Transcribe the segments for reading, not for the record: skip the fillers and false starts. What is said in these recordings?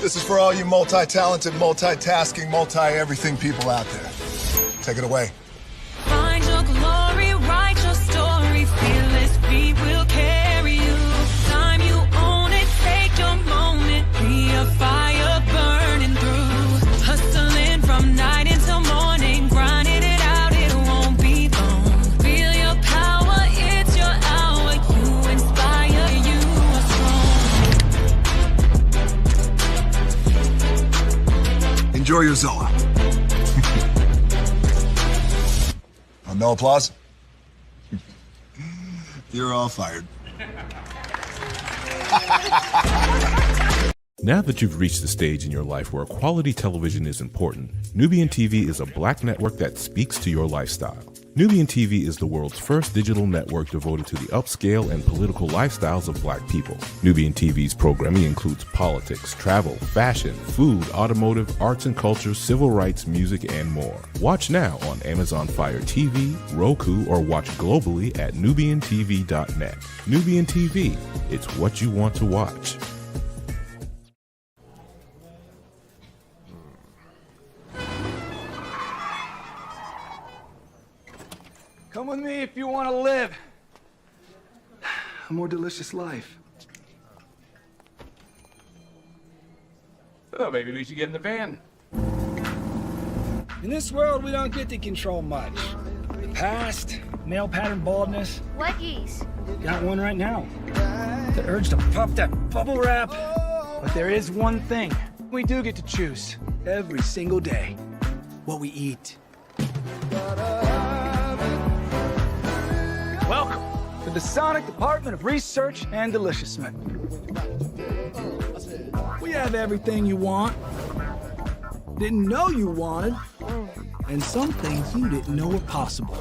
This is for all you multi-talented, multitasking, multi-everything people out there. Take it away. Find your glory, write your story, fearless feet will carry you. Time you own it, take your moment, be a fire burning through. Hustling from night until morning, grinding it out, it won't be long. Feel your power, it's your hour, you inspire, you are strong. Enjoy your Zoa. No applause? You're all fired. Now that you've reached the stage in your life where quality television is important, Nubian TV is a black network that speaks to your lifestyle. Nubian TV is the world's first digital network devoted to the upscale and political lifestyles of black people. Nubian TV's programming includes politics, travel, fashion, food, automotive, arts and culture, civil rights, music, and more. Watch now on Amazon Fire TV, Roku, or watch globally at nubiantv.net. Nubian TV, it's what you want to watch. Come with me if you want to live a more delicious life. Oh, maybe we should get in the van. In this world, we don't get to control much. The past, male pattern baldness. What geese? Got one right now. The urge to pop that bubble wrap. But there is one thing we do get to choose every single day: what we eat. Welcome to the Sonic Department of Research and Deliciousment. We have everything you want, didn't know you wanted, and some things you didn't know were possible.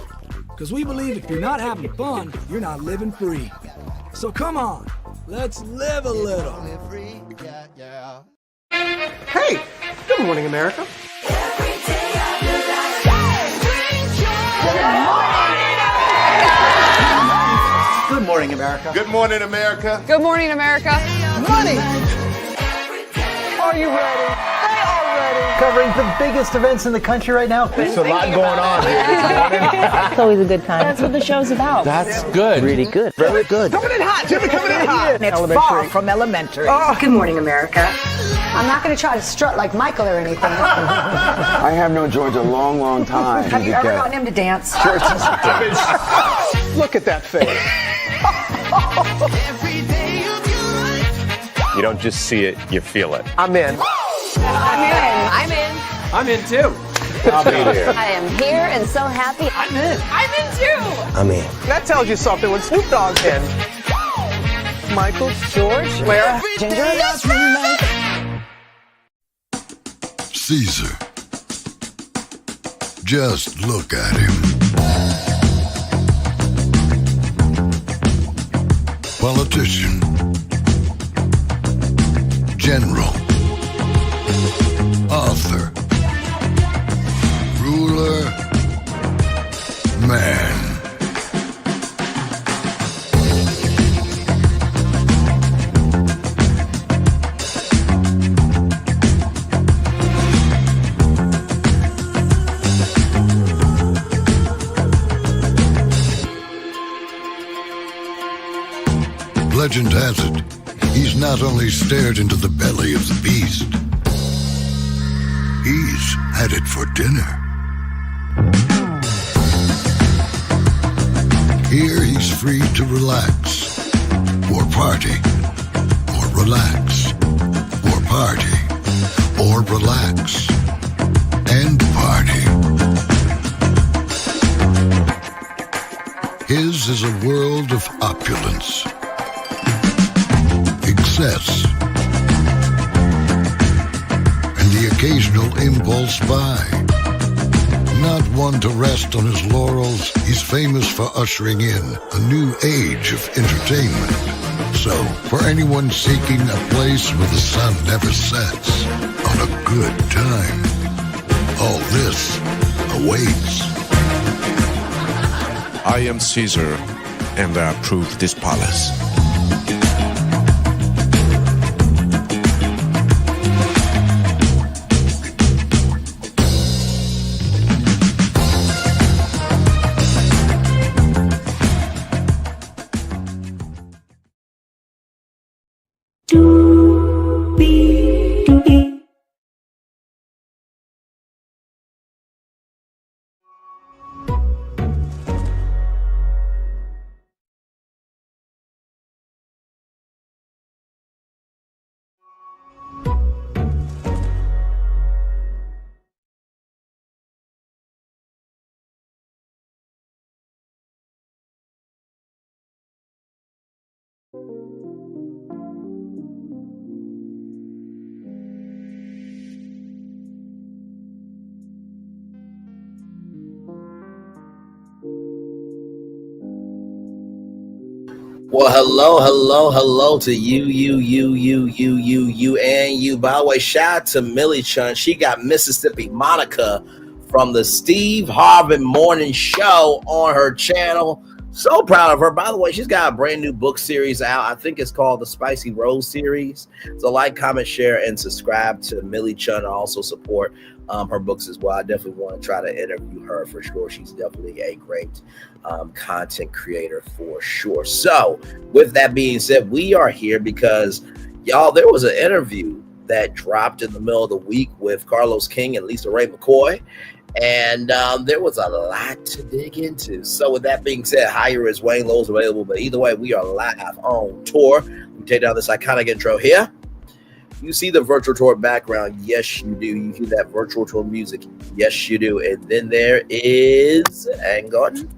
Because we believe if you're not having fun, you're not living free. So come on, let's live a little. Hey, good morning, America. Good morning, America. Good morning, America. Good morning, America. Money! Are you ready? They are ready. Covering the biggest events in the country right now. There's a lot going on here. It's always a good time. That's what the show's about. That's good. Really good. Very good. Coming in hot, Jimmy, coming in hot. It's far from elementary. Oh, good morning, America. I'm not going to try to strut like Michael or anything. I have known George a long, long time. Have you ever gotten him to dance? Look at that face. You don't just see it, you feel it. I'm in. I'm in. I'm in. I'm in too. I'll be there. I am here and so happy. I'm in. I'm in too. I'm in. That tells you something when Snoop Dogg's in. Michael, George, Lara, Ginger. Caesar. Just look at him. Politician. General. Author. Ruler. Man. Legend has it, he's not only stared into the belly of the beast, he's had it for dinner. Here he's free to relax, or party, or relax, or party, or relax, and party. His is a world of opulence, excess, and the occasional impulse buy. Not one to rest on his laurels, he's famous for ushering in a new age of entertainment. So, for anyone seeking a place where the sun never sets on a good time, all this awaits. I am Caesar, and I approve this palace. Well, hello to you, and you. By the way, shout out to Millie Chun. She got Mississippi Monica from the Steve Harvey Morning Show on her channel. So proud of her. By the way, she's got a brand new book series out. I think it's called the Spicy Rose series. So like, comment, share, and subscribe to Millie Chun, and also support her books as well. I definitely want to try to interview her for sure. She's definitely a great content creator for sure. So with that being said, we are here because, y'all, there was an interview that dropped in the middle of the week with Carlos King and Lisa Raye McCoy. And there was a lot to dig into. So with that being said, Higher is Wayne Lowe's available. But either way, we are live on tour. We take down this iconic intro here. You see the virtual tour background. Yes, you do. You hear that virtual tour music. Yes, you do. And then there is, hang on,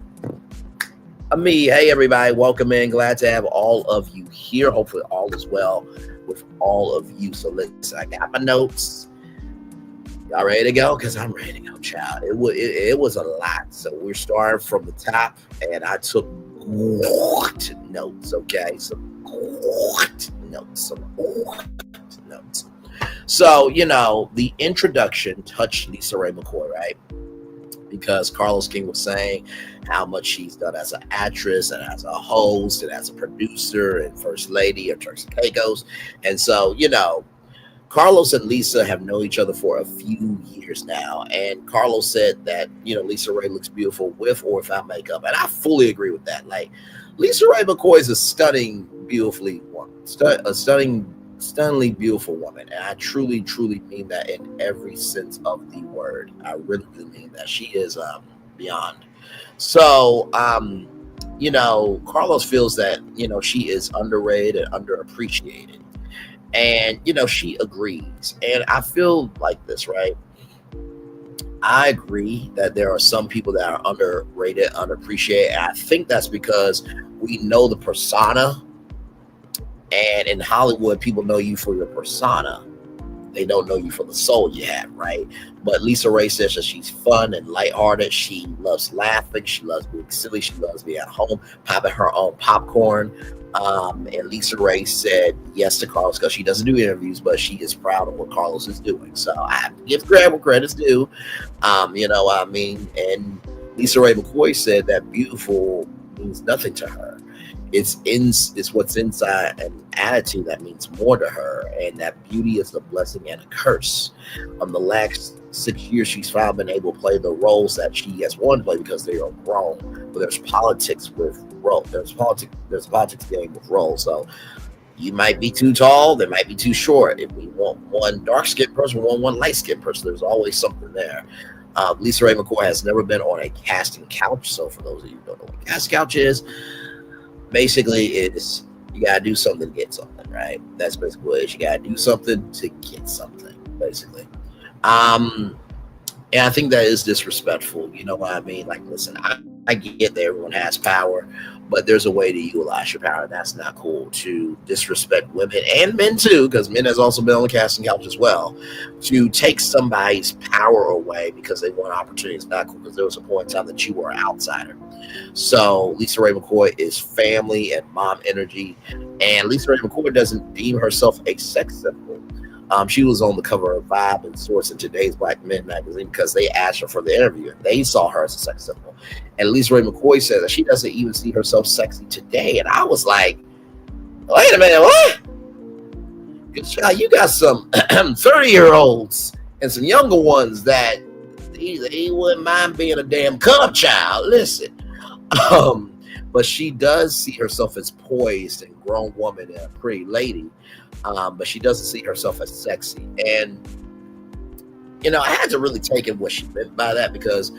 me. Hey, everybody. Welcome in. Glad to have all of you here. Hopefully all is well with all of you. So listen, I got my notes. Y'all ready to go? Because I'm ready to go, child. It was a lot. So we're starting from the top, and I took notes, okay? Some notes. So, you know, the introduction touched Lisa Raye McCoy, right? Because Carlos King was saying how much she's done as an actress and as a host and as a producer and first lady of Turks and Caicos. And so, you know, Carlos and Lisa have known each other for a few years now. And Carlos said that, you know, Lisa Raye looks beautiful with or without makeup. And I fully agree with that. Like, Lisa Raye McCoy is a stunningly beautiful woman. And I truly mean that in every sense of the word. I really mean that. She is beyond. So, you know, Carlos feels that, you know, she is underrated and underappreciated. And, you know, she agrees. And I feel like this, right? I agree that there are some people that are underrated, underappreciated. And I think that's because we know the persona. And in Hollywood, people know you for your persona. They don't know you for the soul you have, right? But Lisa Raye says that she's fun and lighthearted. She loves laughing. She loves being silly. She loves being at home, popping her own popcorn. And Lisa Raye said yes to Carlos because she doesn't do interviews, but she is proud of what Carlos is doing. So I have to give credit where credit's due. You know what I mean? And Lisa Raye McCoy said that beautiful means nothing to her. It's what's inside an attitude that means more to her, and that beauty is a blessing and a curse. The last 6 years, she's finally been able to play the roles that she has wanted to play because they are grown. But there's politics with role. There's politics game with roles. So you might be too tall, they might be too short. If we want one dark-skinned person, we want one light-skinned person. There's always something there. Lisa Raye McCoy has never been on a casting couch. So for those of you who don't know what a casting couch is, basically it's you gotta do something to get something, right? That's basically what it is. You gotta do something to get something, basically. And I think that is disrespectful. You know what I mean? Like, listen, I get that everyone has power, but there's a way to utilize your power. That's not cool to disrespect women and men too, because men has also been on the casting couch as well. To take somebody's power away because they want opportunity is not cool, because there was a point in time that you were an outsider. So Lisa Raye McCoy is family and mom energy, and Lisa Raye McCoy doesn't deem herself a sex symbol. She was on the cover of Vibe and Source in Today's Black Men magazine because they asked her for the interview, and they saw her as a sex symbol. And Lisa Raye McCoy said that she doesn't even see herself sexy today. And I was like, wait a minute, what? Because you got some 30-year-olds and some younger ones that they wouldn't mind being a damn cub child. Listen. But she does see herself as poised and grown woman and a pretty lady. But she doesn't see herself as sexy. And, you know, I had to really take in what she meant by that, because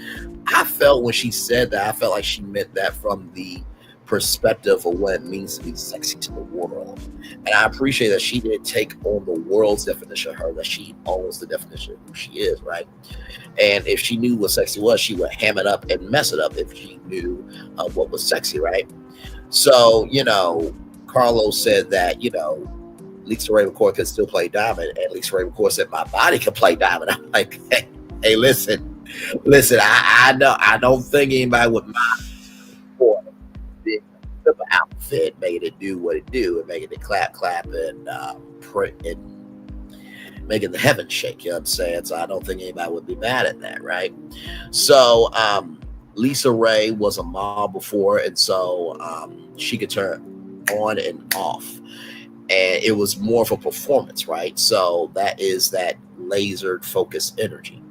I felt when she said that, I felt like she meant that from the perspective of what it means to be sexy to the world. And I appreciate that she didn't take on the world's definition of her, that she owns the definition of who she is, right? And if she knew what sexy was, she would ham it up and mess it up if she knew what was sexy, right? So, you know, Carlos said that, you know, Lisa Raye McCoy could still play diamond, and Lisa Raye McCoy said my body could play diamond. I'm like, hey, listen, I know, I don't think anybody would mind for being outfit, making it do what it do, and making it clap, and making the heavens shake. You know what I'm saying? So I don't think anybody would be mad at that, right? So Lisa Raye was a model before, and so she could turn on and off, and it was more of a performance, right? So that is that lasered focused energy.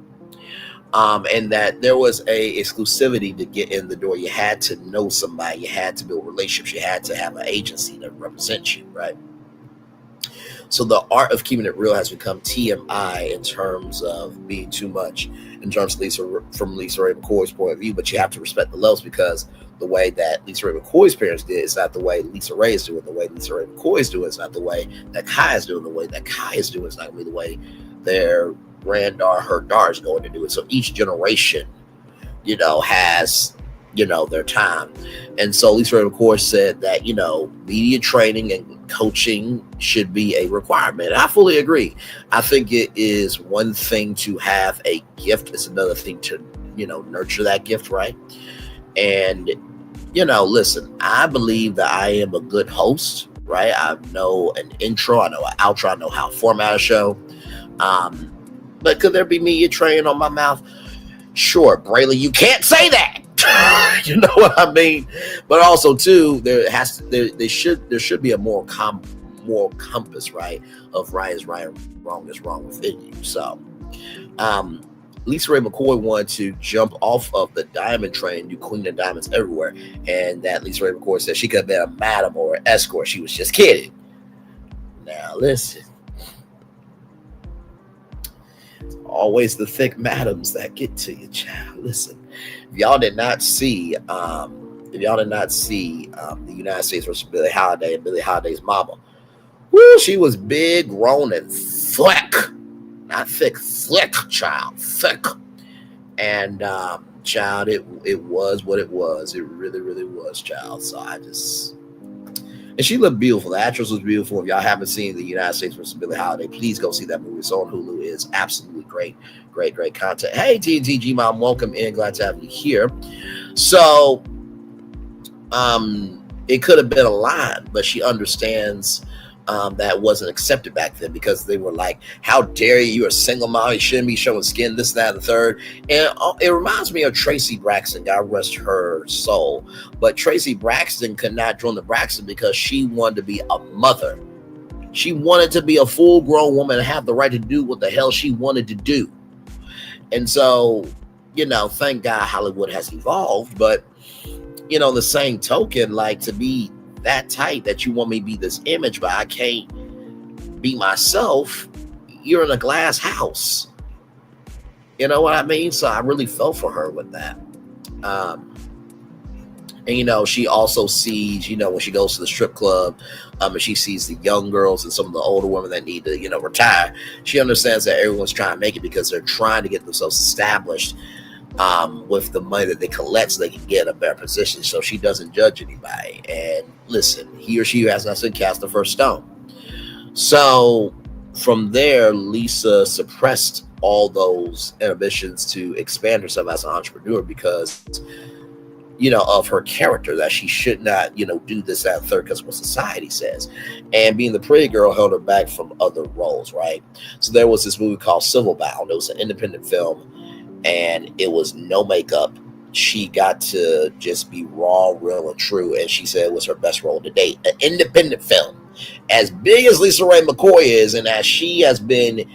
And that there was a exclusivity to get in the door. You had to know somebody, you had to build relationships, you had to have an agency that represents you, right? So the art of keeping it real has become TMI in terms of being too much, in terms of from Lisa Raye McCoy's point of view. But you have to respect the levels, because the way that Lisa Raye McCoy's parents did is not the way Lisa Raye is doing. The way Lisa Raye McCoy is doing is not the way that Kai is doing. The way that Kai is doing is not going to be the way their granddaughter, her daughter, is going to do it. So each generation, has, their time. And so Lisa Raye McCoy said that, media training and coaching should be a requirement. And I fully agree. I think it is one thing to have a gift. It's another thing to, nurture that gift, right? And, listen, I believe that I am a good host, right? I know an intro, I know an outro, I know how to format a show. But could there be media training on my mouth? Sure, Braylon, you can't say that. You know what I mean? But also too, there should be a moral compass, right? Of right is right, wrong is wrong within you. So, Lisa Raye McCoy wanted to jump off of the diamond train, do Queen of Diamonds everywhere, and that Lisa Raye McCoy said she could have been a madam or an escort. She was just kidding. Now listen. Always the thick madams that get to you, child. Listen, if y'all did not see the United States versus Billie Holiday and Billie Holiday's mama, woo, she was big, grown, and thick. Not thick, thick, child, thick. And child, it was what it was. It really, really was, child. So and she looked beautiful. The actress was beautiful. If y'all haven't seen the United States versus Billie Holiday, please go see that movie. It's on Hulu. It's absolutely great, great, great content. Hey, TNTG Mom, welcome in. Glad to have you here. So, it could have been a line, but she understands that wasn't accepted back then, because they were like, how dare you, you're a single mom, you shouldn't be showing skin, this, that, and the third. And it reminds me of Tracy Braxton, God rest her soul. But Tracy Braxton could not join the Braxton because she wanted to be a mother. She wanted to be a full-grown woman and have the right to do what the hell she wanted to do. And so, thank God Hollywood has evolved. But, the same token, like, to be that tight that you want me to be this image, but I can't be myself, you're in a glass house. You know what I mean? So I really felt for her with that. And she also sees, when she goes to the strip club, and she sees the young girls and some of the older women that need to, retire. She understands that everyone's trying to make it because they're trying to get themselves established with the money that they collect so they can get a better position. So she doesn't judge anybody. And listen, he or she has not said cast the first stone. So from there, Lisa suppressed all those ambitions to expand herself as an entrepreneur because, of her character, that she should not, do this, that, and third, because what society says. And being the pretty girl held her back from other roles, right? So there was this movie called Civil Bound. It was an independent film, and it was no makeup. She got to just be raw, real, and true. And she said it was her best role to date. An independent film. As big as Lisa Raye McCoy is, and as she has been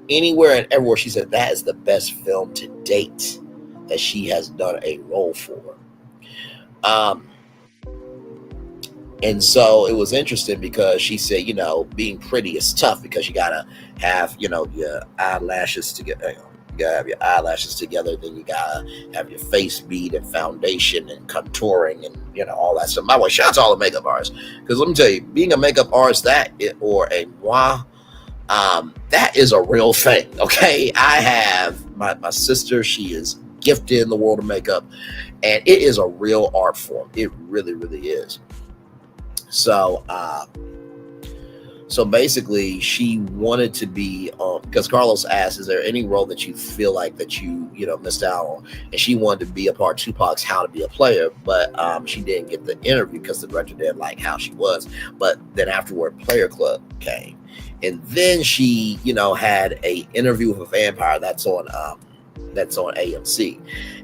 anywhere and everywhere, she said that is the best film to date that she has done a role for. And so it was interesting because she said, being pretty is tough because you gotta have, your eyelashes together. You gotta have your eyelashes together, then you gotta have your face bead and foundation and contouring and all that stuff. By the way, shout out to all the makeup artists, because let me tell you, being a makeup artist or a moi, that is a real thing. Okay, I have my sister. She is gifted in the world of makeup, and it is a real art form. It really, really is. So, So basically, she wanted to be because Carlos asked, "Is there any role that you feel like that you missed out on?" And she wanted to be a part of Tupac's "How to Be a Player," but she didn't get the interview because the director didn't like how she was. But then afterward, Player Club came, and then she had a interview with a vampire that's on AMC,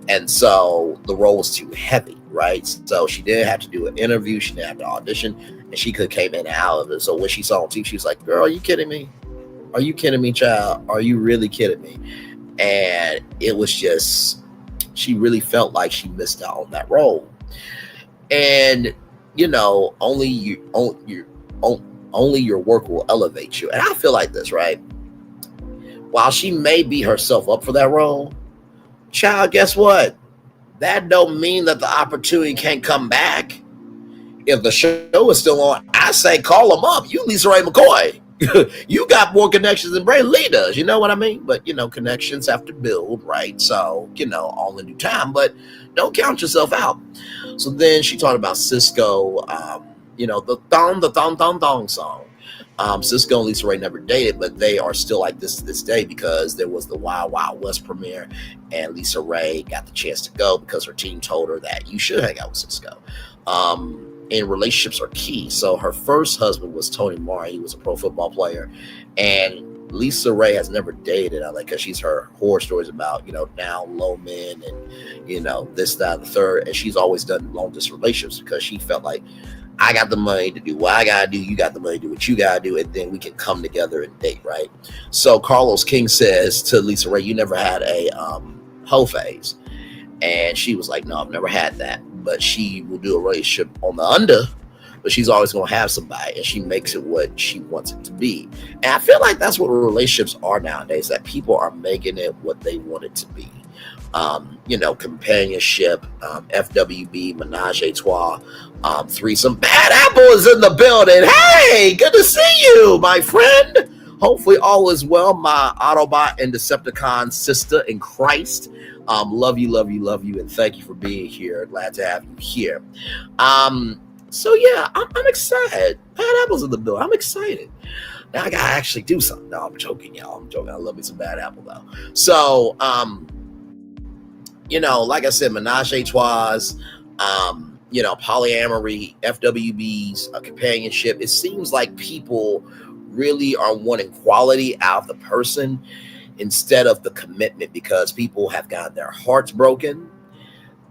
and so the role was too heavy, right? So she didn't have to do an interview, she didn't have to audition, and she could came in and out of it. So when she saw on TV, she was like, "Girl, are you kidding me? Are you kidding me, child? Are you really kidding me?" And it was just, she really felt like she missed out on that role. And only your work will elevate you. And I feel like this, right? While she may beat herself up for that role, child, guess what? That don't mean that the opportunity can't come back. If the show is still on, I say call them up. You Lisa Raye McCoy. You got more connections than Brandon Lee does. You know what I mean? But, connections have to build, right? So, all in due time. But don't count yourself out. So then she talked about Cisco, the thong song. Cisco and Lisa Raye never dated, but they are still like this to this day because there was the Wild Wild West premiere, and Lisa Raye got the chance to go because her team told her that you should hang out with Cisco. And relationships are key. So her first husband was Tony Mara. He was a pro football player, and Lisa Raye has never dated because she's heard horror stories about down low men and this, that, and the third, and she's always done long distance relationships because she felt like, I got the money to do what I gotta do, you got the money to do what you gotta do, and then we can come together and date, right? So Carlos King says to Lisa Raye, "You never had a hoe phase?" And she was like, "No, I've never had that." But she will do a relationship on the under, but she's always gonna have somebody, and she makes it what she wants it to be. And I feel like that's what relationships are nowadays, that people are making it what they want it to be. Companionship, FWB, menage a trois, threesome. Bad Apple is in the building. Hey, good to see you, my friend. Hopefully all is well, my Autobot and Decepticon sister in Christ. Love you, and thank you for being here. Glad to have you here. So yeah, I'm excited. Bad Apple's in the building. I'm excited. Now I gotta actually do something. No, I'm joking, y'all. I'm joking. I love me some Bad Apple though. So like I said, menage a trois, polyamory, FWBs, companionship. It seems like people really are wanting quality out of the person instead of the commitment, because people have gotten their hearts broken,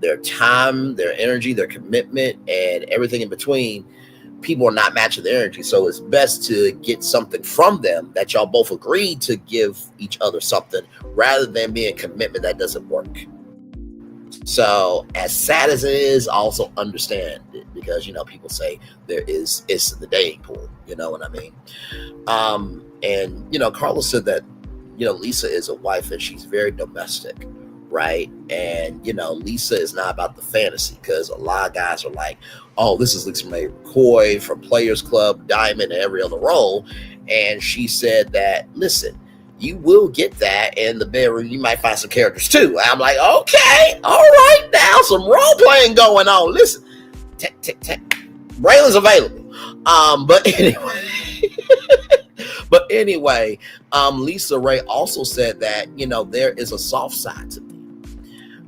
their time, their energy, their commitment, and everything in between. People are not matching their energy. So it's best to get something from them that y'all both agreed to give each other something, rather than being a commitment that doesn't work. So as sad as it is, I also understand it, because people say it's the dating pool, you know what I mean? And Carlos said that Lisa is a wife and she's very domestic, right? And Lisa is not about the fantasy, because a lot of guys are like, oh, this is Lisa Raye McCoy from Players Club, Diamond, and every other role. And she said that, listen, you will get that in the bedroom. You might find some characters too. I'm like, okay, all right, now some role playing going on. Listen, Braylon's available. But anyway, Lisa Raye also said that there is a soft side to me.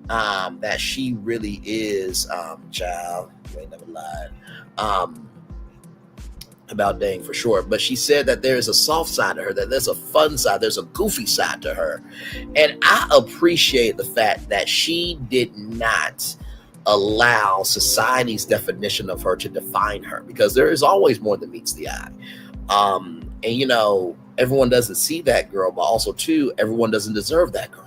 That she really is, child. You ain't never lied. About dating for sure, but she said that there is a soft side to her, that there's a fun side, there's a goofy side to her. And I appreciate the fact that she did not allow society's definition of her to define her, because there is always more than meets the eye. And everyone doesn't see that girl, but also too, everyone doesn't deserve that girl.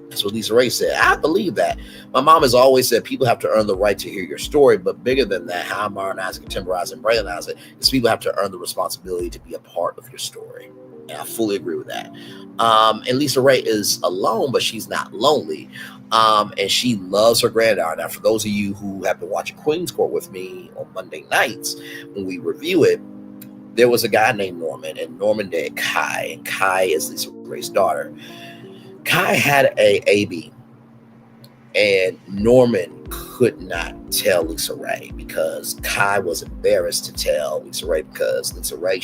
That's what Lisa Raye said. I believe that. My mom has always said people have to earn the right to hear your story, but bigger than that, how I modernize, contemporize, and Braylonize it, is people have to earn the responsibility to be a part of your story. And I fully agree with that. And Lisa Raye is alone, but she's not lonely. And she loves her granddaughter. Now, for those of you who have been watching Queen's Court with me on Monday nights, when we review it, there was a guy named Norman, and Norman dated Kai, and Kai is Lisa Raye's daughter. Kai had a AB, and Norman could not tell Lisa Raye because Kai was embarrassed to tell Lisa Raye because Lisa Raye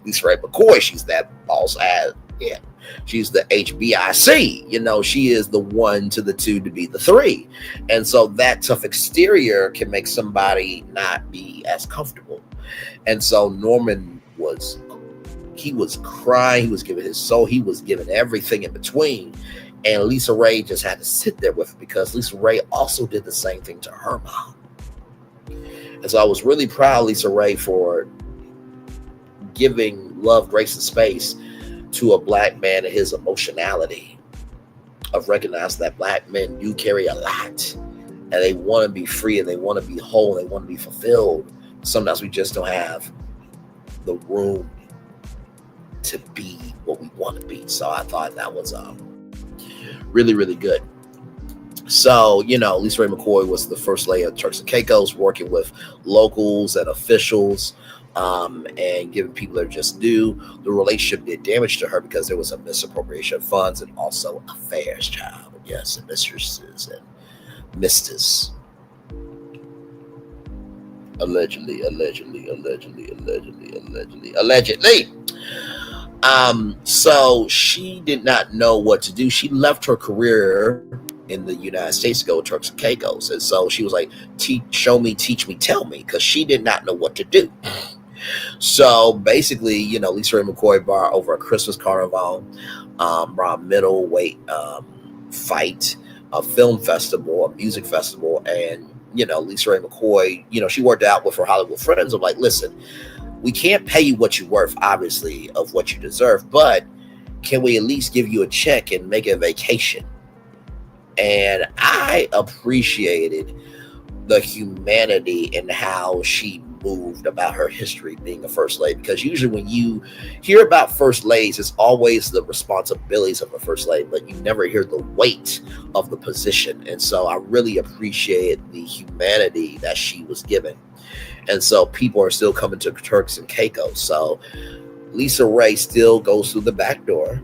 McCoy. She's that boss ass. Yeah, she's the HBIC. You know, she is the 1 to the 2 to be the 3, and so that tough exterior can make somebody not be as comfortable. And so Norman was crying. He was giving his soul. He was giving everything in between. And Lisa Raye just had to sit there with it because Lisa Raye also did the same thing to her mom. And so I was really proud of Lisa Raye for giving love, grace, and space to a black man and his emotionality of recognizing that black men do carry a lot and they want to be free and they want to be whole and they want to be fulfilled. Sometimes we just don't have the room to be what we want to be. So I thought that was really, really good. So, you know, Lisa Raye McCoy was the first lady of Turks and Caicos, working with locals and officials and giving people their just due. The relationship did damage to her because there was a misappropriation of funds and also affairs, child. Yes, and mistresses and misters. Allegedly. So she did not know what to do. She left her career in the United States to go to Turks and Caicos. And so she was like, show me, teach me, tell me, because she did not know what to do. So basically, you know, Lisa Raye McCoy brought over a Christmas carnival, brought a middleweight fight, a film festival, a music festival. And, you know, Lisa Raye McCoy, you know, she worked out with her Hollywood friends of like, listen, we can't pay you what you're worth, obviously, of what you deserve, but can we at least give you a check and make it a vacation? And I appreciated the humanity and how she moved about her history being a first lady, because usually when you hear about first ladies, it's always the responsibilities of a first lady, but you never hear the weight of the position. And so I really appreciate the humanity that she was given. And so people are still coming to Turks and Caicos. So Lisa Raye still goes through the back door.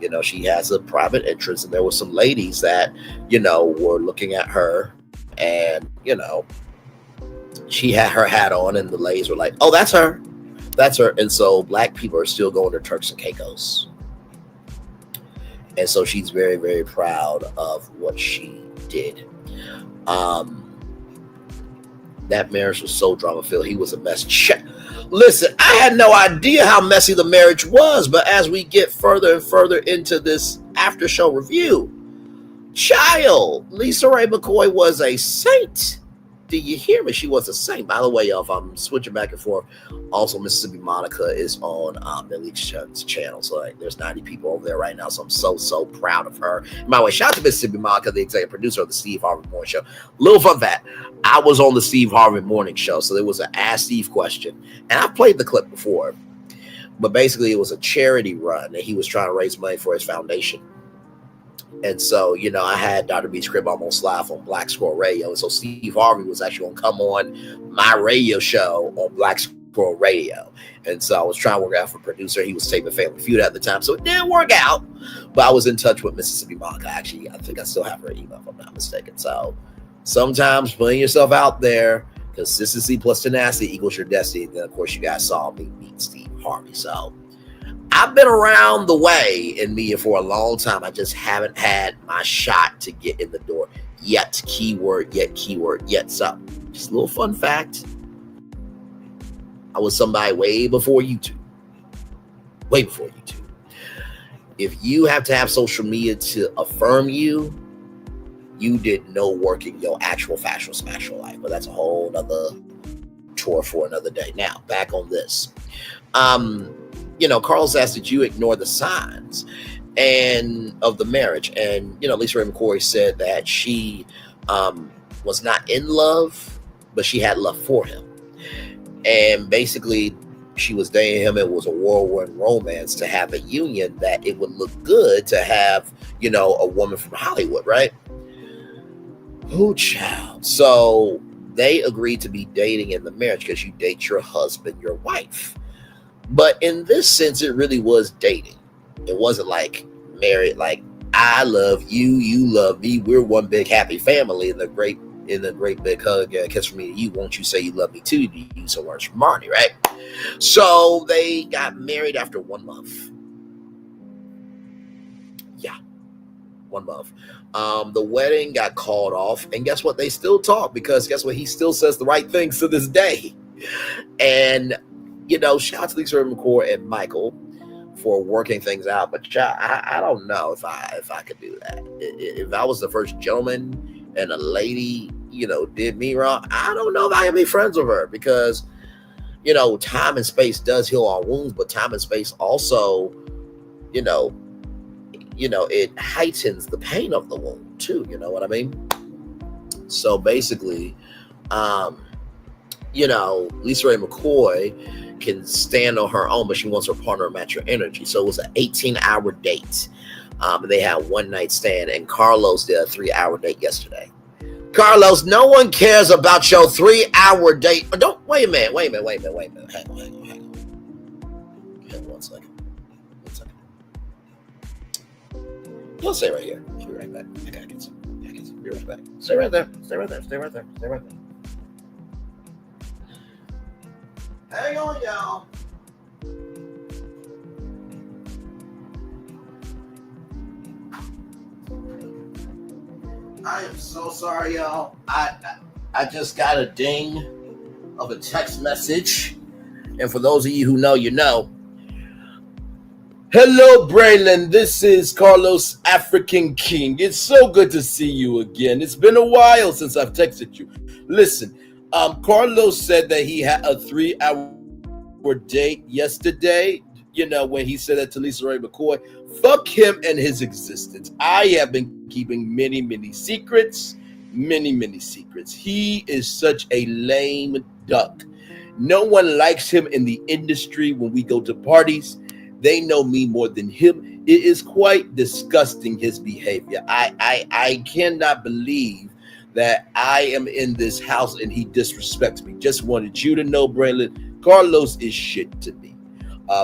You know, she has a private entrance, and there were some ladies that, you know, were looking at her, and, you know, she had her hat on, and the ladies were like, oh, that's her. That's her. And so black people are still going to Turks and Caicos. And so she's very, very proud of what she did. That marriage was so drama-filled. He was a mess. Listen, I had no idea how messy the marriage was, but as we get further and further into this after show review, child, Lisa Raye McCoy was a saint. Do you hear me? She was a saint. By the way, y'all, if I'm switching back and forth, also Mississippi Monica is on Millie's channel. So like, there's 90 people over there right now. So I'm so proud of her. And by the way, shout out to Mississippi Monica, the executive producer of the Steve Harvey Morning Show. Little fun fact, I was on the Steve Harvey Morning Show. So there was an Ask Steve question. And I've played the clip before. But basically, it was a charity run. And he was trying to raise money for his foundation. And so, you know, I had Dr. B's Crib almost live on Black Squirrel Radio. And so Steve Harvey was actually going to come on my radio show on Black Squirrel Radio. And so I was trying to work out for a producer. He was taping Family Feud at the time. So it didn't work out. But I was in touch with Mississippi Monica. Actually, I think I still have her email if I'm not mistaken. So sometimes putting yourself out there, consistency plus tenacity equals your destiny. And then, of course, you guys saw me meet Steve Harvey. So I've been around the way in media for a long time. I just haven't had my shot to get in the door yet. Keyword yet. So just a little fun fact. I was somebody way before YouTube. Way before YouTube. If you have to have social media to affirm you, you did no work in your actual factual smash life. But that's a whole nother tour for another day. Now, back on this. You know, Carlos asked, did you ignore the signs and of the marriage? And, you know, Lisa Raye McCoy said that she was not in love, but she had love for him. And basically, she was dating him. It was a whirlwind romance to have a union that it would look good to have, you know, a woman from Hollywood, right? Oh, child. So they agreed to be dating in the marriage because you date your husband, your wife. But in this sense, it really was dating. It wasn't like married, like I love you, you love me. We're one big happy family. And the great in the great big hug, kiss from me to you. Won't you say you love me too? Do you use some words from Marnie, right? So they got married after 1 month. Yeah, 1 month. The wedding got called off, and guess what? They still talk, because guess what? He still says the right things to this day. And shout out to Lisa Raye McCoy and Michael for working things out. But I don't know if I could do that. If I was the first gentleman and a lady, did me wrong, I don't know if I can be friends with her, because time and space does heal all wounds, but time and space also, it heightens the pain of the wound too. You know what I mean? So basically, Lisa Raye McCoy can stand on her own, but she wants her partner to match her energy. So it was an 18-hour date. They had 1 night stand, and Carlos did a 3-hour date yesterday. Carlos, no one cares about your 3-hour date. Wait a minute. Hang on. One second. You'll stay right here. I'll be right back. I gotta get some. Be right back. Stay right there. Hang on, y'all. I am so sorry, y'all. I just got a ding of a text message. And for those of you who know, you know. Hello, Braylon. This is Carlos, African King. It's so good to see you again. It's been a while since I've texted you. Listen, Carlos said that he had a 3-hour date yesterday. When he said that to Lisa Raye McCoy. Fuck him and his existence. I have been keeping many, many secrets. He is such a lame duck. No one likes him in the industry. When we go to parties, they know me more than him. It is quite disgusting, his behavior. I cannot believe that I am in this house and he disrespects me. Just wanted you to know, Braylon, Carlos is shit to me.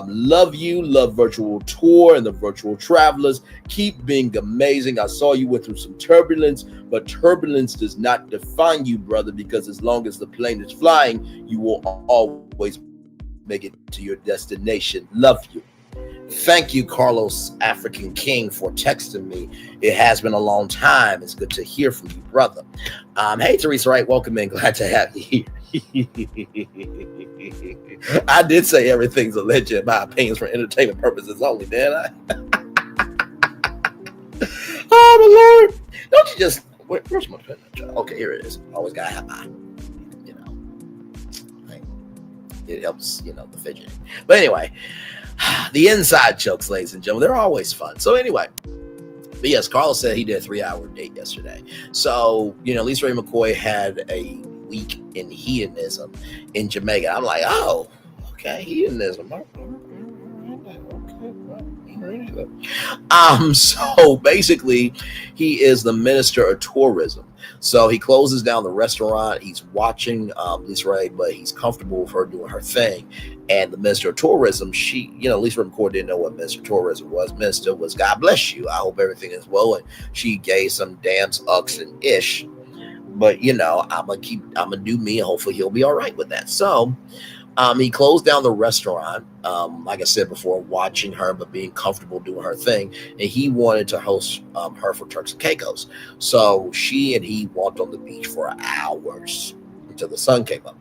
Love you, love Virtual Tour and the Virtual Travelers. Keep being amazing. I saw you went through some turbulence, but turbulence does not define you, brother, because as long as the plane is flying, you will always make it to your destination. Love you. Thank you, Carlos, African King, for texting me. It has been a long time. It's good to hear from you, brother. Hey, Teresa Wright, welcome in. Glad to have you here. I did say everything's alleged in my opinions for entertainment purposes only, did I? Oh, my Lord. Don't you just... Where's my pen? Okay, here it is. Always got to have my... It helps, the fidgeting. But anyway... The inside jokes, ladies and gentlemen, they're always fun. So anyway, but yes, Carlos said he did a 3-hour date yesterday. So, Lisa Raye McCoy had a week in hedonism in Jamaica. I'm like, oh, okay, hedonism. So basically, he is the minister of tourism. So he closes down the restaurant. He's watching Lisa Raye, but he's comfortable with her doing her thing. And the minister of tourism, Lisa Raye McCoy didn't know what minister of tourism was. Minister was God bless you. I hope everything is well. And she gave some dams, ucks, and ish. But I'm gonna do me, and hopefully he'll be all right with that. So he closed down the restaurant, like I said before, watching her, but being comfortable doing her thing. And he wanted to host her for Turks and Caicos. So she and he walked on the beach for hours until the sun came up.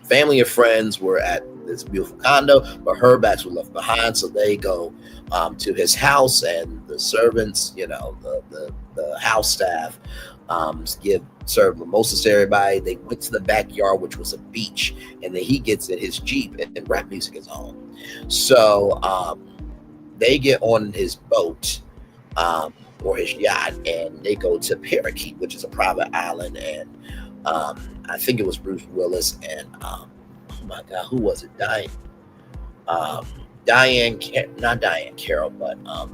Family and friends were at this beautiful condo, but her bags were left behind. So they go to his house, and the servants, the house staff, serve mimosas to everybody. They went to the backyard, which was a beach, and then he gets in his Jeep, and rap music is on. So they get on his boat or his yacht, and they go to Parakeet, which is a private island. And I think it was Bruce Willis and oh my God, who was it? Not Diane Carroll, but I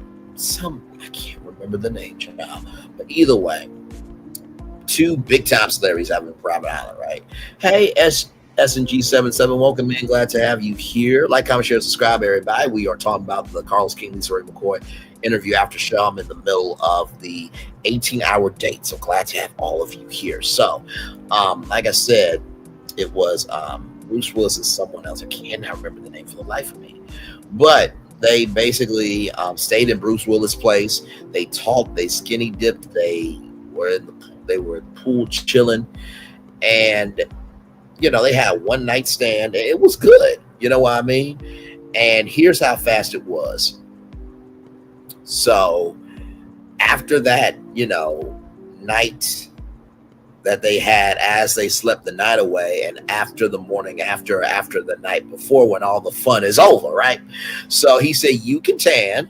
can't remember the name now. But either way, 2 big time celebrities having a private island, right? Hey, SNG77, welcome in. Glad to have you here. Like, comment, share, subscribe, everybody. We are talking about the Carlos King, Lisa Raye McCoy interview after show. I'm in the middle of the 18-hour date, so glad to have all of you here. So, like I said, it was Bruce Willis and someone else. I cannot remember the name for the life of me. But they basically stayed in Bruce Willis' place. They talked, they skinny dipped, they were in the pool chilling, and they had a one night stand. It was good, you know what I mean? And here's how fast it was. So after that, night that they had as they slept the night away, and after the morning after the night before, when all the fun is over, right? So he said, you can tan,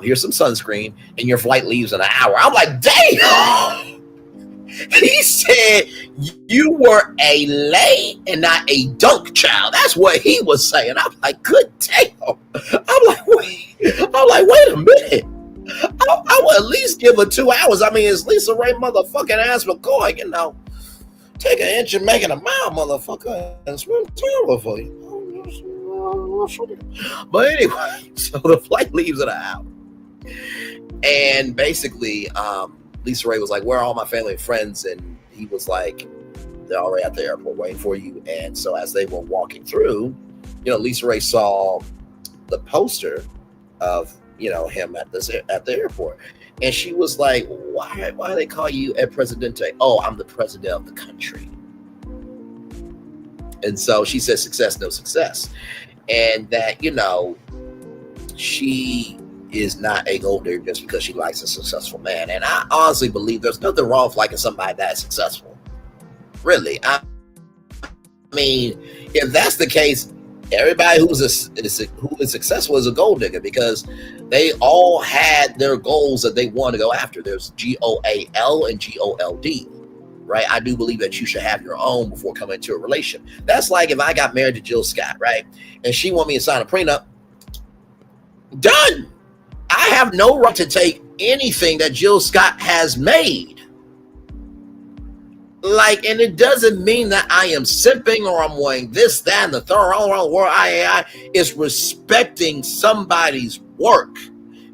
here's some sunscreen, and your flight leaves in an hour. I'm like, damn. He said you were a lay and not a dunk child. That's what he was saying. I'm like, good damn. I'm like, wait a minute. I would at least give her 2 hours. I mean, it's Lisa Raye motherfucking ass McCoy, take an inch and make it a mile, motherfucker, and swim terrible for you. But anyway, so the flight leaves in an hour. And basically, Lisa Raye was like, where are all my family and friends? And he was like, they're already at the airport waiting for you. And so as they were walking through, Lisa Raye saw the poster of, him at the airport. And she was like, why do they call you El Presidente? Oh, I'm the president of the country. And so she said, success, no success. And that, she is not a gold digger just because she likes a successful man. And I honestly believe there's nothing wrong with liking somebody that's successful. Really. I mean, if that's the case, everybody who is successful is a gold digger, because they all had their goals that they want to go after. There's GOAL and GOLD, right? I do believe that you should have your own before coming into a relation. That's like if I got married to Jill Scott, right? And she wanted me to sign a prenup. Done. I have no right to take anything that Jill Scott has made. And it doesn't mean that I am simping or I'm wanting this, that, and the third all around the world. It's respecting somebody's work.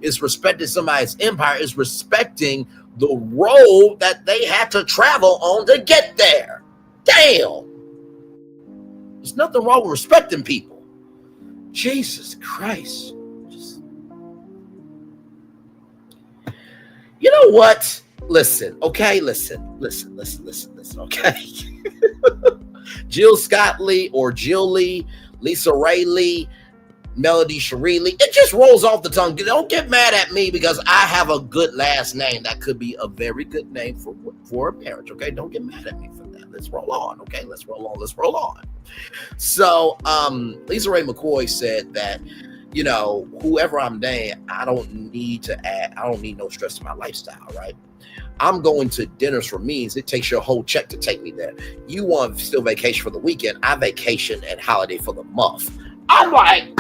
It's respecting somebody's empire. It's respecting the road that they had to travel on to get there. Damn. There's nothing wrong with respecting people. Jesus Christ. You know what? Listen, okay? Listen, okay? Jill Scott Lee or Jill Lee, Lisa Raye Lee, Melody Cherie Lee. It just rolls off the tongue. Don't get mad at me because I have a good last name. That could be a very good name for a marriage, okay? Don't get mad at me for that. Let's roll on, okay? Let's roll on. So, Lisa Raye McCoy said that, whoever I'm dating, I don't need no stress to my lifestyle, right? I'm going to dinners for meals. It takes your whole check to take me there. You want still vacation for the weekend. I vacation and holiday for the month. I'm like,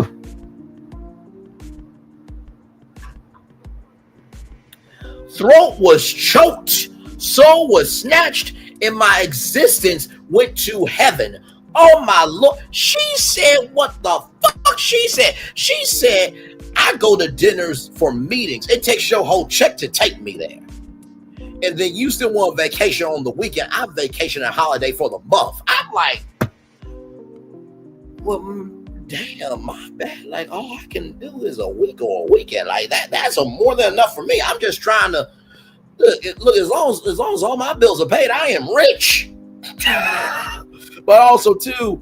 throat was choked, soul was snatched, and my existence went to heaven. Oh my Lord. She said, what the fuck? She said, I go to dinners for meetings. It takes your whole check to take me there. And then you still want vacation on the weekend. I vacation and holiday for the month. I'm like, well, damn, my bad. All I can do is a week or a weekend. That's more than enough for me. I'm just trying to look, as long as all my bills are paid, I am rich. But also, too,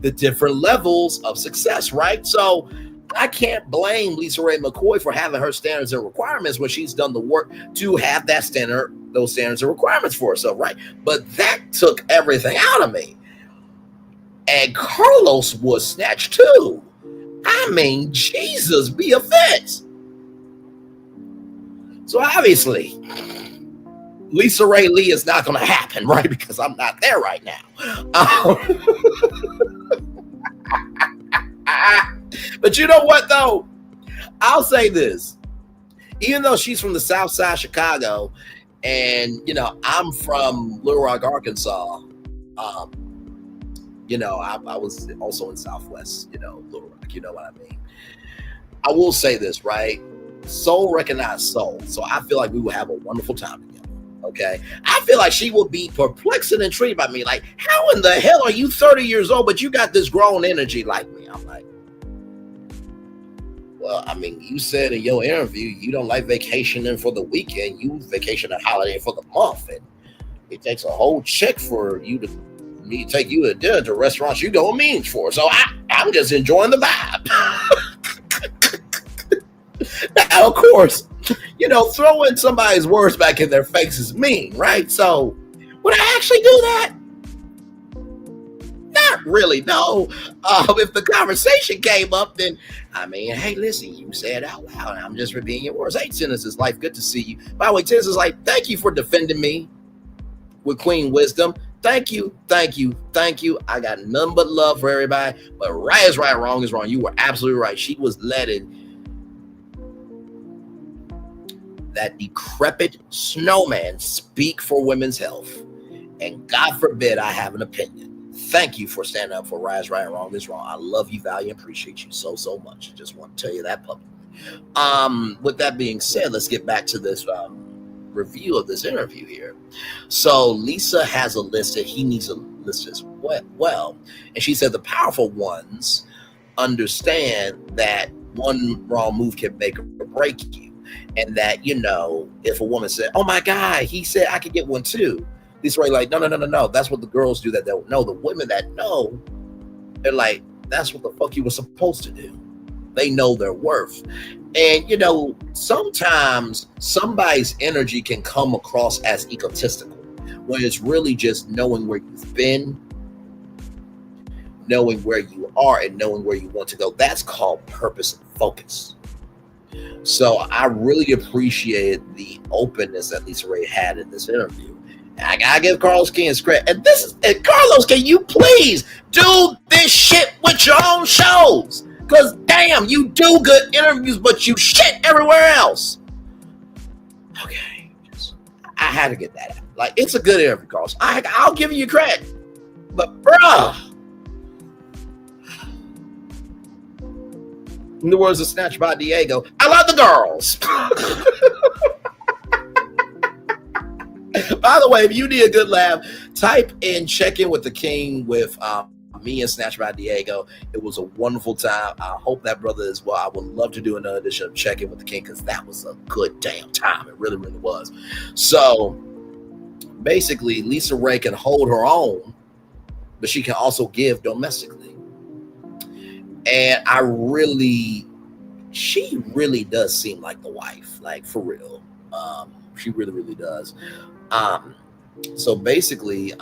the different levels of success, right? So I can't blame Lisa Raye McCoy for having her standards and requirements when she's done the work to have those standards and requirements for herself, right? But that took everything out of me. And Carlos was snatched too. I mean, Jesus be offense. So obviously, Lisa Raye Lee is not going to happen, right? Because I'm not there right now. But you know what, though? I'll say this. Even though she's from the South Side of Chicago, and, I'm from Little Rock, Arkansas, I was also in Southwest, Little Rock, you know what I mean? I will say this, right? Soul recognized soul. So I feel like we will have a wonderful time together. Okay. I feel like she will be perplexed and intrigued by me. Like, how in the hell are you 30 years old, but you got this grown energy like me? I'm like, well, I mean, you said in your interview, you don't like vacationing for the weekend. You vacation a holiday for the month. And it takes a whole check for me to take you to dinner to restaurants you don't mean for. So I'm just enjoying the vibe. Now, of course, throwing somebody's words back in their face is mean, right? So would I actually do that? Not really, no. If the conversation came up, then, I mean, hey, listen, you said out loud, and I'm just repeating your words. Hey, Genesis Life, good to see you. By the way, Genesis Life, thank you for defending me with Queen Wisdom. Thank you. I got none but love for everybody. But right is right, wrong is wrong. You were absolutely right. She was letting that decrepit snowman speak for women's health. And God forbid I have an opinion. Thank you for standing up for right is right and wrong is wrong. I love you, value, and appreciate you so much. I just want to tell you that publicly. With that being said, let's get back to this review of this interview here. So Lisa has a list that he needs a list as well. And she said the powerful ones understand that one wrong move can make or break you. And that, if a woman said, oh my God, he said I could get one too. Lisa Raye like, no. That's what the girls do that don't know. The women that know, they're like, that's what the fuck you were supposed to do. They know their worth. And, sometimes somebody's energy can come across as egotistical, when it's really just knowing where you've been, knowing where you are, and knowing where you want to go. That's called purpose and focus. So I really appreciated the openness that Lisa Raye had in this interview. And I gotta give Carlos King his credit. And Carlos, can you please do this shit with your own shows? Because damn, you do good interviews, but you shit everywhere else. Okay, I had to get that out. Like, it's a good interview, Carlos. I'll give you credit. But bruh, in the words of Snatch by Diego, I love the girls. By the way, if you need a good laugh, type in Check In with the King with me and Snatch by Diego. It was a wonderful time. I hope that brother as well. I would love to do another edition of Check In with the King because that was a good damn time. It really, really was. So basically, Lisa Raye can hold her own, but she can also give domestically. And she really does seem like the wife, like for real. She really, really does. So basically,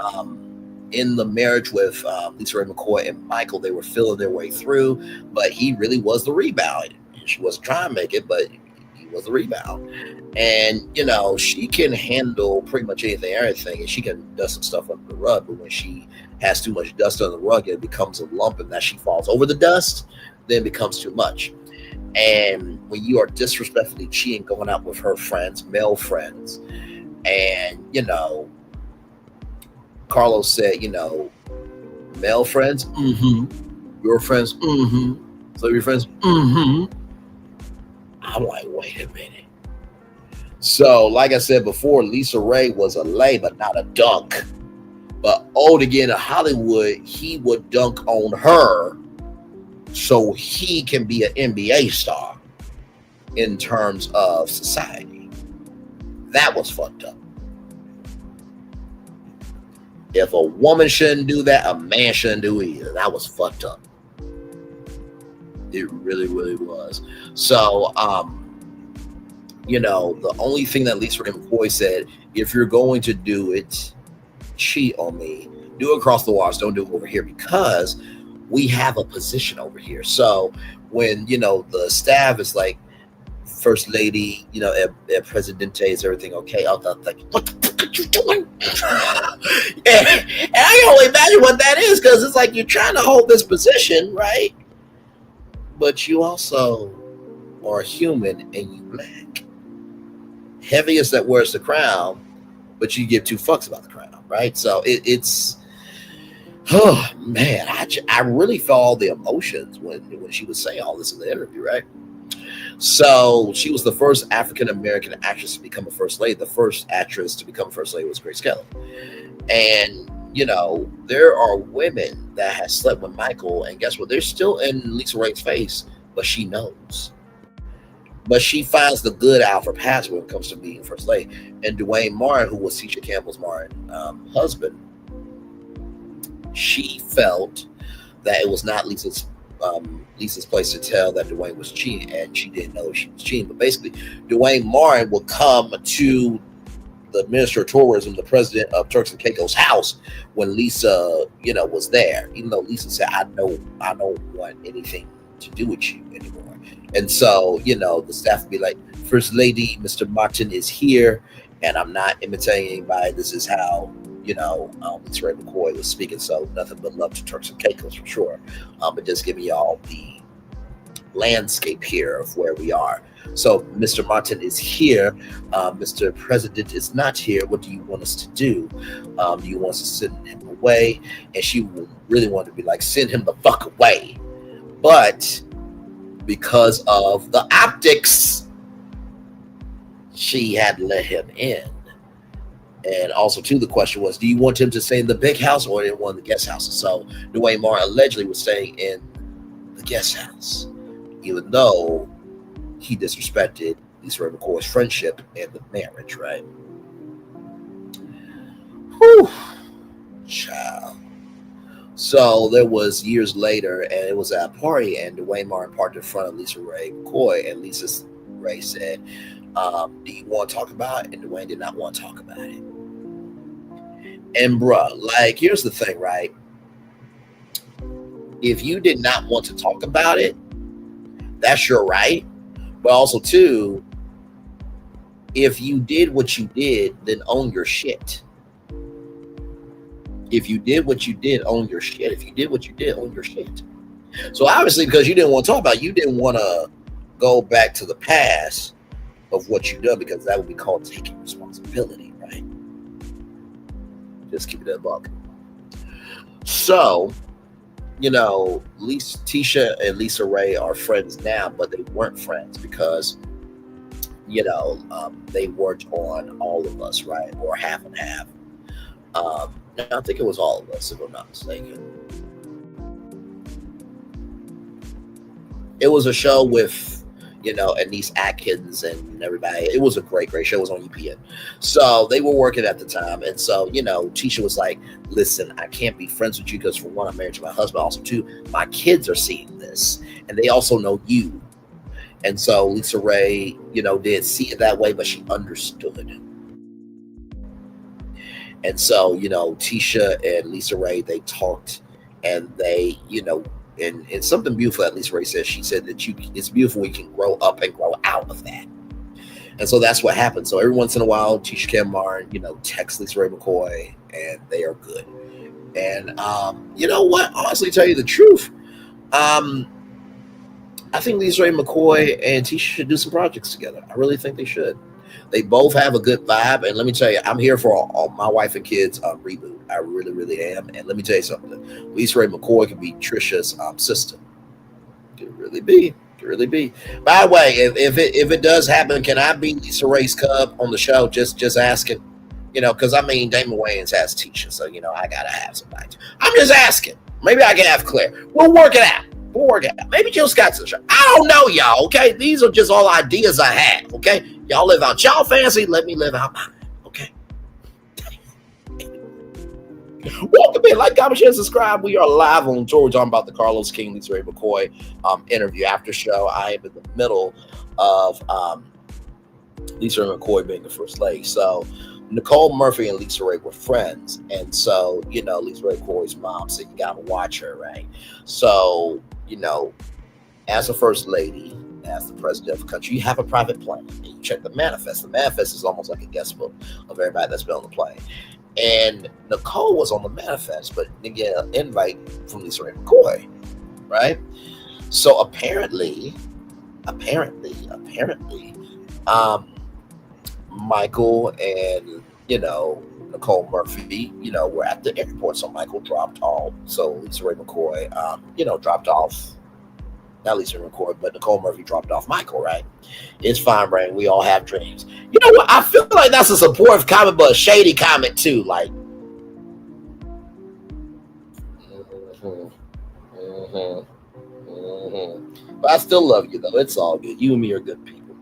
in the marriage with Lisa Raye McCoy and Michael, they were feeling their way through, but he really was the rebound. She wasn't trying to make it, but he was the rebound. And, she can handle pretty much anything, everything, and she can dust some stuff under the rug, but when she has too much dust under the rug, it becomes a lump, and that she falls over the dust, then it becomes too much. And when you are disrespectfully cheating, going out with her friends, male friends, and, Carlos said, male friends, your friends, so your friends, I'm like, wait a minute. So, like I said before, Lisa Raye was a lay, but not a dunk. But old again in Hollywood, he would dunk on her so he can be an NBA star in terms of society. That was fucked up. If a woman shouldn't do that, a man shouldn't do it either. That was fucked up. It really, really was. So, the only thing that Lisa Raye McCoy said, if you're going to do it, cheat on me, do it across the waters, don't do it over here, because we have a position over here. So when, the staff is like, First Lady, El Presidente, is everything okay? I was like, what the fuck are you doing? and I can only imagine what that is, because it's like you're trying to hold this position, right? But you also are human and you black. Heaviest that wears the crown, but you give two fucks about the crown, right? So it's Oh man, I really felt all the emotions when she was saying all this in the interview, right? So she was the first African American actress to become a first lady. The first actress to become a first lady was Grace Kelly. And there are women that have slept with Michael, and guess what? They're still in Lisa Raye's face, but she knows. But she finds the good out of her past when it comes to being first lady. And Dwayne Martin, who was Tisha Campbell's husband, she felt that it was not Lisa's place to tell that Dwayne was cheating, and she didn't know she was cheating. But basically, Dwayne Martin would come to the Minister of Tourism, the president of Turks and Caicos' house when Lisa, was there, even though Lisa said, I don't want anything to do with you anymore. And so, the staff would be like, First Lady, Mr. Martin is here, and I'm not imitating anybody. This is how, Lisa Raye McCoy was speaking. So nothing but love to Turks and Caicos for sure. But just giving y'all the landscape here of where we are. So Mr. Martin is here. Mr. President is not here. What do you want us to do? Do you want us to send him away? And she really wanted to be like, send him the fuck away. But because of the optics, she had to let him in. And also, too, the question was, do you want him to stay in the big house or in one of the guest houses? So Dwayne Martin allegedly was staying in the guest house, even though he disrespected Lisa Raye McCoy's friendship and the marriage, right? Whew. Child. So there was years later, and it was at a party, and Dwayne Martin parked in front of Lisa Raye McCoy, and Lisa Raye said, do you want to talk about it? And Dwayne did not want to talk about it. And bruh, here's the thing, right? If you did not want to talk about it, that's your right. But also, too, if you did what you did, then own your shit. If you did what you did, own your shit. If you did what you did, own your shit. So obviously, because you didn't want to talk about it, you didn't want to go back to the past of what you done, because that would be called taking responsibility, right? Just keep it a buck. So, Tisha and Lisa Raye are friends now, but they weren't friends because, they worked on All of Us, right? Or Half and Half. I think it was All of Us, if I'm not mistaken. It was a show with, Anise Atkins and everybody. It was a great, great show. It was on UPN. So they were working at the time. And so, Tisha was like, listen, I can't be friends with you because, for one, I'm married to my husband. Also, two, my kids are seeing this. And they also know you. And so Lisa Raye, did see it that way, but she understood. And so, Tisha and Lisa Raye, they talked, and they, and something beautiful that Lisa Raye said. She said that it's beautiful we can grow up and grow out of that. And so that's what happened. So every once in a while, Tisha Campbell Martin, texts Lisa Raye McCoy, and they are good. And you know what? Honestly, tell you the truth, I think Lisa Raye McCoy and Tisha should do some projects together. I really think they should. They both have a good vibe, and let me tell you, I'm here for all my wife and kids reboot. I really, really am. And let me tell you something: Lisa Raye McCoy could be Trisha's sister. Could really be. Could really be. By the way, if it does happen, can I be Lisa Raye's cub on the show? Just asking, because Damon Wayans has Tisha, so I gotta have somebody. I'm just asking. Maybe I can have Claire. We'll work it out. Maybe Jill Scott's the show. I don't know, y'all. Okay, these are just all ideas I have. Okay, y'all live out y'all fancy. Let me live out mine. Okay. Welcome in. Like, comment, share, subscribe. We are live on tour. We're talking about the Carlos King, Lisa Raye McCoy interview after show. I am in the middle of Lisa Raye McCoy being the first lady. So Nicole Murphy and Lisa Raye were friends, and so Lisa Raye McCoy's mom said you gotta watch her, right? So as a first lady, as the president of the country, you have a private plane, and you check the manifest. The manifest is almost like a guest book of everybody that's been on the plane. And Nicole was on the manifest, but didn't get an invite from Lisa Raye McCoy, right? So apparently, Michael and Nicole Nicole Murphy, were at the airport. So Michael dropped off. So Lisa Raye McCoy, dropped off. Not Lisa Raye McCoy, but Nicole Murphy dropped off Michael, right? It's fine, Brain. We all have dreams. You know what? I feel like that's a supportive comment, but a shady comment too. Like, but I still love you, though. It's all good. You and me are good people.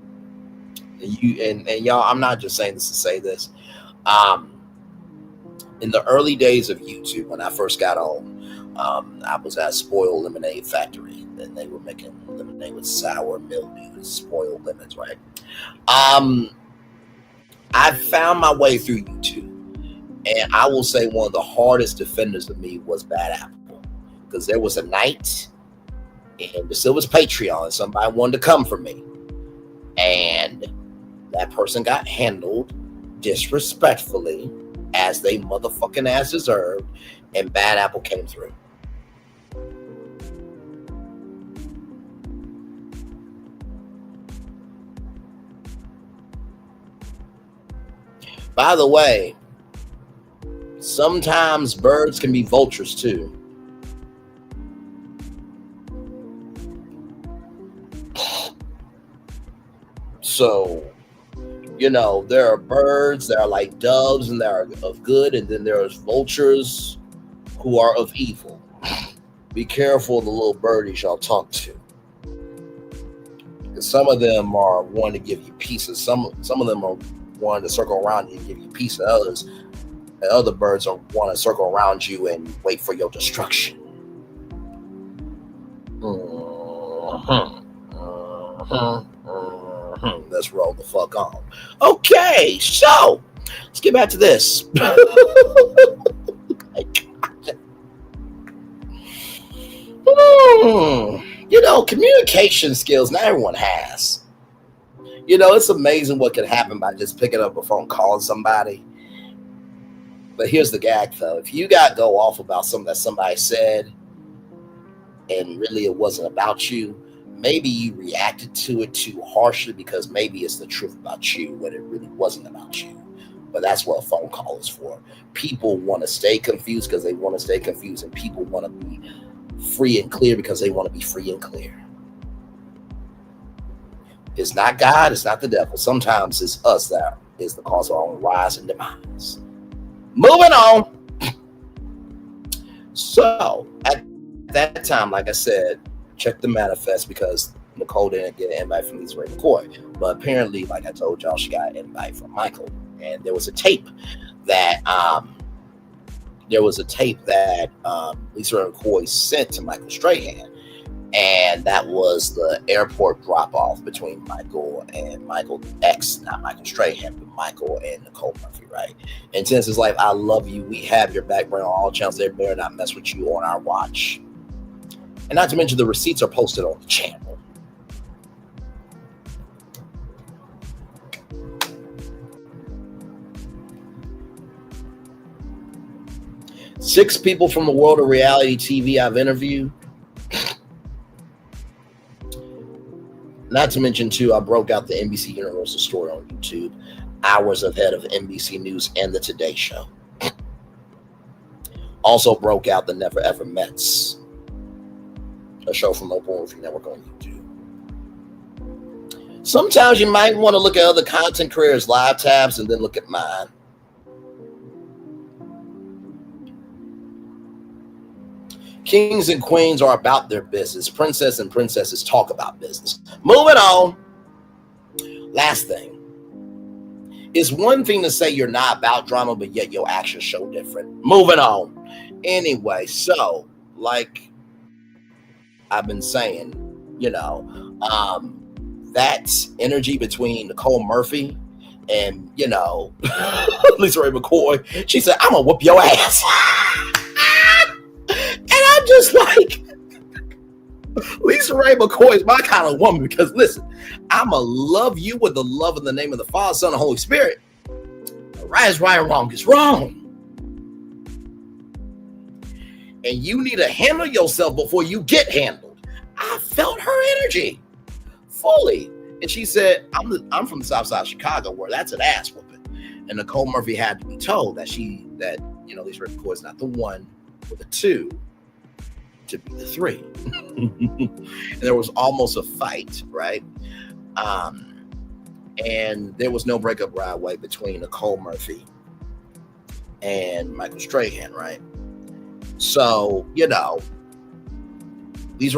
And y'all, I'm not just saying this to say this. In the early days of YouTube, when I first got on, I was at Spoiled Lemonade Factory, and they were making lemonade with sour mildew and spoiled lemons, right? I found my way through YouTube, and I will say one of the hardest defenders of me was Bad Apple, because there was a night, and this was Patreon, somebody wanted to come for me, and that person got handled disrespectfully, as they motherfucking ass deserved, and Bad Apple came through. By the way, sometimes birds can be vultures too. So, there are birds that are like doves and that are of good, and then there's vultures who are of evil. Be careful of the little birdies y'all talk to. Because some of them are wanting to give you pieces. Some of them are wanting to circle around you and give you peace, and others. And other birds are wanting to circle around you and wait for your destruction. Let's roll the fuck on. Okay, so let's get back to this. Communication skills, not everyone has. It's amazing what can happen by just picking up a phone, calling somebody. But here's the gag, though. If you got to go off about something that somebody said, and really it wasn't about you, maybe you reacted to it too harshly because maybe it's the truth about you when it really wasn't about you. But that's what a phone call is for. People want to stay confused because they want to stay confused, and people want to be free and clear because they want to be free and clear. It's not God, it's not the devil. Sometimes it's us that is the cause of our own rise and demise. Moving on. So, at that time, like I said, check the manifest because Nicole didn't get an invite from Lisa Raye McCoy. But apparently, like I told y'all, she got an invite from Michael. And there was a tape that Lisa Raye McCoy sent to Michael Strahan. And that was the airport drop-off between Michael and Michael X, not Michael Strahan, but Michael and Nicole Murphy, right? And since it's like, I love you, we have your background on all channels, they better not mess with you on our watch. And not to mention the receipts are posted on the channel. Six people from the world of reality TV I've interviewed. Not to mention, too, I broke out the NBC Universal story on YouTube, hours ahead of NBC News and the Today Show. Also broke out the Never Ever Mets, a show from Oprah Winfrey Network on YouTube. Sometimes you might want to look at other content creators' live tabs and then look at mine. Kings and queens are about their business. Princess and princesses talk about business. Moving on. Last thing. It's one thing to say you're not about drama, but yet your actions show different. Moving on. Anyway, so, like I've been saying, that energy between Nicole Murphy and, Lisa Raye McCoy, she said, I'm going to whoop your ass. And I'm just like, Lisa Raye McCoy is my kind of woman because, listen, I'm going to love you with the love in the name of the Father, Son, and Holy Spirit. Right is right, wrong is wrong. And you need to handle yourself before you get handled. I felt her energy fully. And she said, I'm from the South Side of Chicago, where that's an ass whooping. And Nicole Murphy had to be told that Lisa Raye McCoy is not the one with the 2 to be the 3. And there was almost a fight, right? And there was no breakup right away between Nicole Murphy and Michael Strahan, right? So, Lisa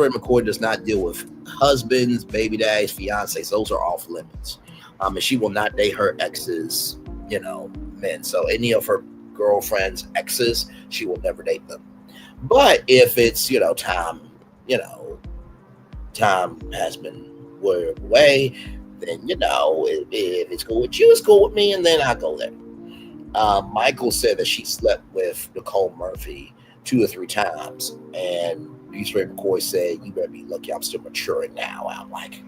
Raye McCoy does not deal with husbands, baby daddies, fiancés. Those are off limits. And she will not date her exes, men. So any of her girlfriends' exes, she will never date them. But if it's, time has been whirled away, then, if it's cool with you, it's cool with me, and then I go there. Michael said that she slept with Nicole Murphy 2 or 3 times, and Lisa Raye McCoy said, "You better be lucky I'm still maturing now." I'm like,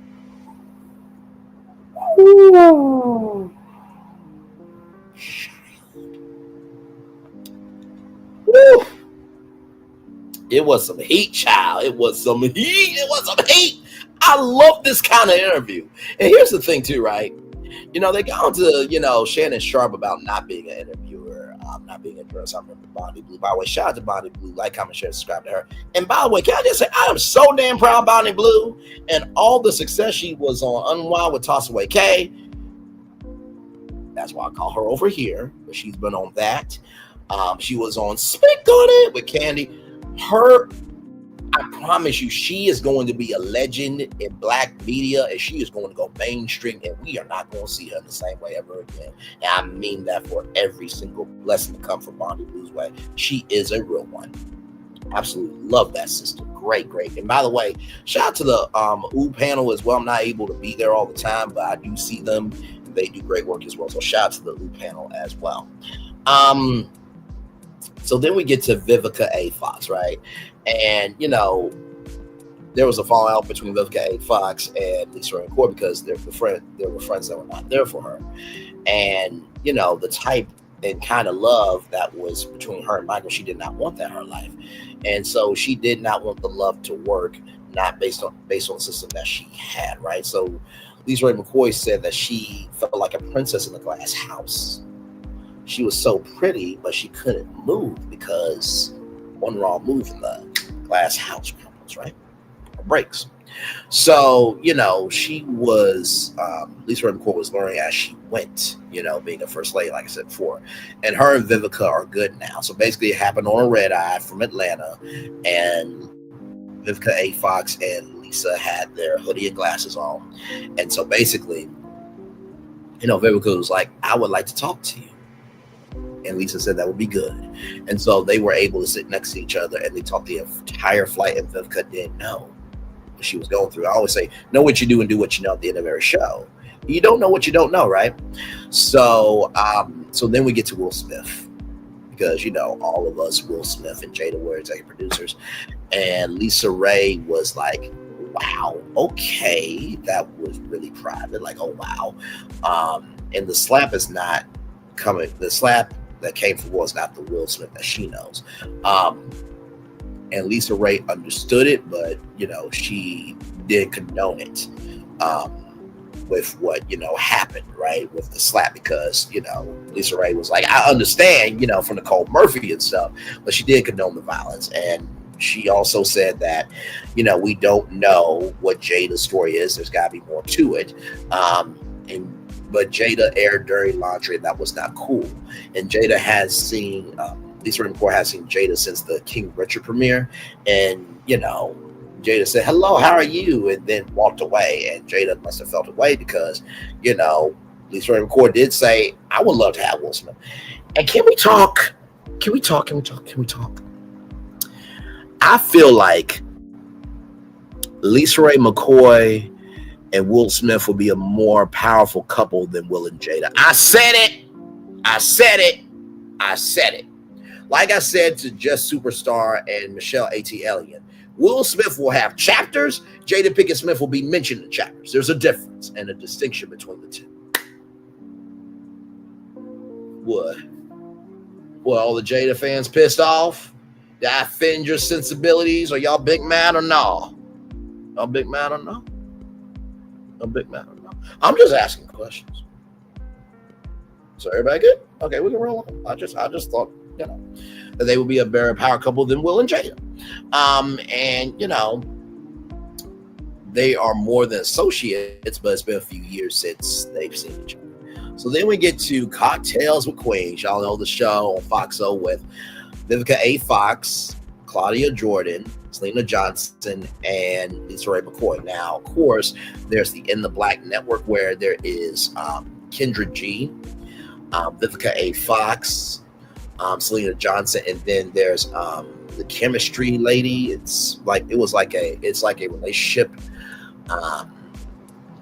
ooh. Woo. It was some heat, child. It was some heat. I love this kind of interview. And here's the thing, too, right? They got to, Shannon Sharp about not being an interviewer, not being a journalist. I remember Bonnie Blue. By the way, shout out to Bonnie Blue. Like, comment, share, subscribe to her. And by the way, can I just say, I am so damn proud of Bonnie Blue and all the success she was on Unwild with Toss Away K. That's why I call her over here. But she's been on that. She was on Speak on It with Candy. I promise you, she is going to be a legend in black media, and she is going to go mainstream, and we are not going to see her in the same way ever again. And I mean that for every single blessing to come from Bonnie Blue's way. She is a real one. Absolutely love that sister. Great. And by the way, shout out to the OO panel as well. I'm not able to be there all the time, but I do see them. They do great work as well. So shout out to the OO panel as well. So then we get to Vivica A. Fox, right? And, there was a fallout between Vivica A. Fox and Lisa Raye McCoy because there were friends that were not there for her. And, the type and kind of love that was between her and Michael, she did not want that in her life. And so she did not want the love to work, not based on the system that she had, right? So Lisa Raye McCoy said that she felt like a princess in a glass house. She was so pretty, but she couldn't move because one wrong move in the glass house crumbles, right? Or breaks. So, she was, Lisa Raye McCoy was learning as she went, being a first lady, like I said before. And her and Vivica are good now. So basically it happened on a red eye from Atlanta, and Vivica A. Fox and Lisa had their hoodie and glasses on. And so basically, Vivica was like, "I would like to talk to you." And Lisa said that would be good. And so they were able to sit next to each other, and they talked the entire flight, and Vivica didn't know what she was going through. I always say, know what you do and do what you know at the end of every show. You don't know what you don't know, right? So so then we get to Will Smith, because, all of us, Will Smith and Jada, were executive producers. And Lisa Raye was like, wow, okay, that was really private. Like, oh, wow. And the slap is not coming. The slap that came from was not the Will Smith that she knows. And Lisa Raye understood it, but, she didn't condone it with what, happened, right, with the slap, because, Lisa Raye was like, I understand, from Nicole Murphy and stuff, but she did condone the violence. And she also said that, we don't know what Jada's story is. There's got to be more to it. But Jada aired dirty laundry, and that was not cool. And Jada has seen, Lisa Raye McCoy has seen Jada since the King Richard premiere. And, Jada said, "Hello, how are you?" And then walked away. And Jada must have felt away because, Lisa Raye McCoy did say, "I would love to have Will Smith." And can we talk? I feel like Lisa Raye McCoy and Will Smith will be a more powerful couple than Will and Jada. I said it. Like I said to Just Superstar and Michelle A.T. Elliott, Will Smith will have chapters. Jada Pinkett Smith will be mentioned in chapters. There's a difference and a distinction between the two. What? Well, all the Jada fans pissed off? Did I offend your sensibilities? Are y'all big mad or no? Y'all big mad or no? I'm big man. I'm just asking questions. So everybody good? Okay, we can roll on. I just thought, that they would be a better power couple than Will and Jada. And they are more than associates, but it's been a few years since they've seen each other. So then we get to Cocktails with Queens. Y'all know the show on Fox O with Vivica A. Fox, Claudia Jordan, Selena Johnson, and Lisa Raye McCoy. Now, of course, there's the In the Black Network where there is Kendra G, Vivica A. Fox, Selena Johnson, and then there's the Chemistry Lady. It's like a relationship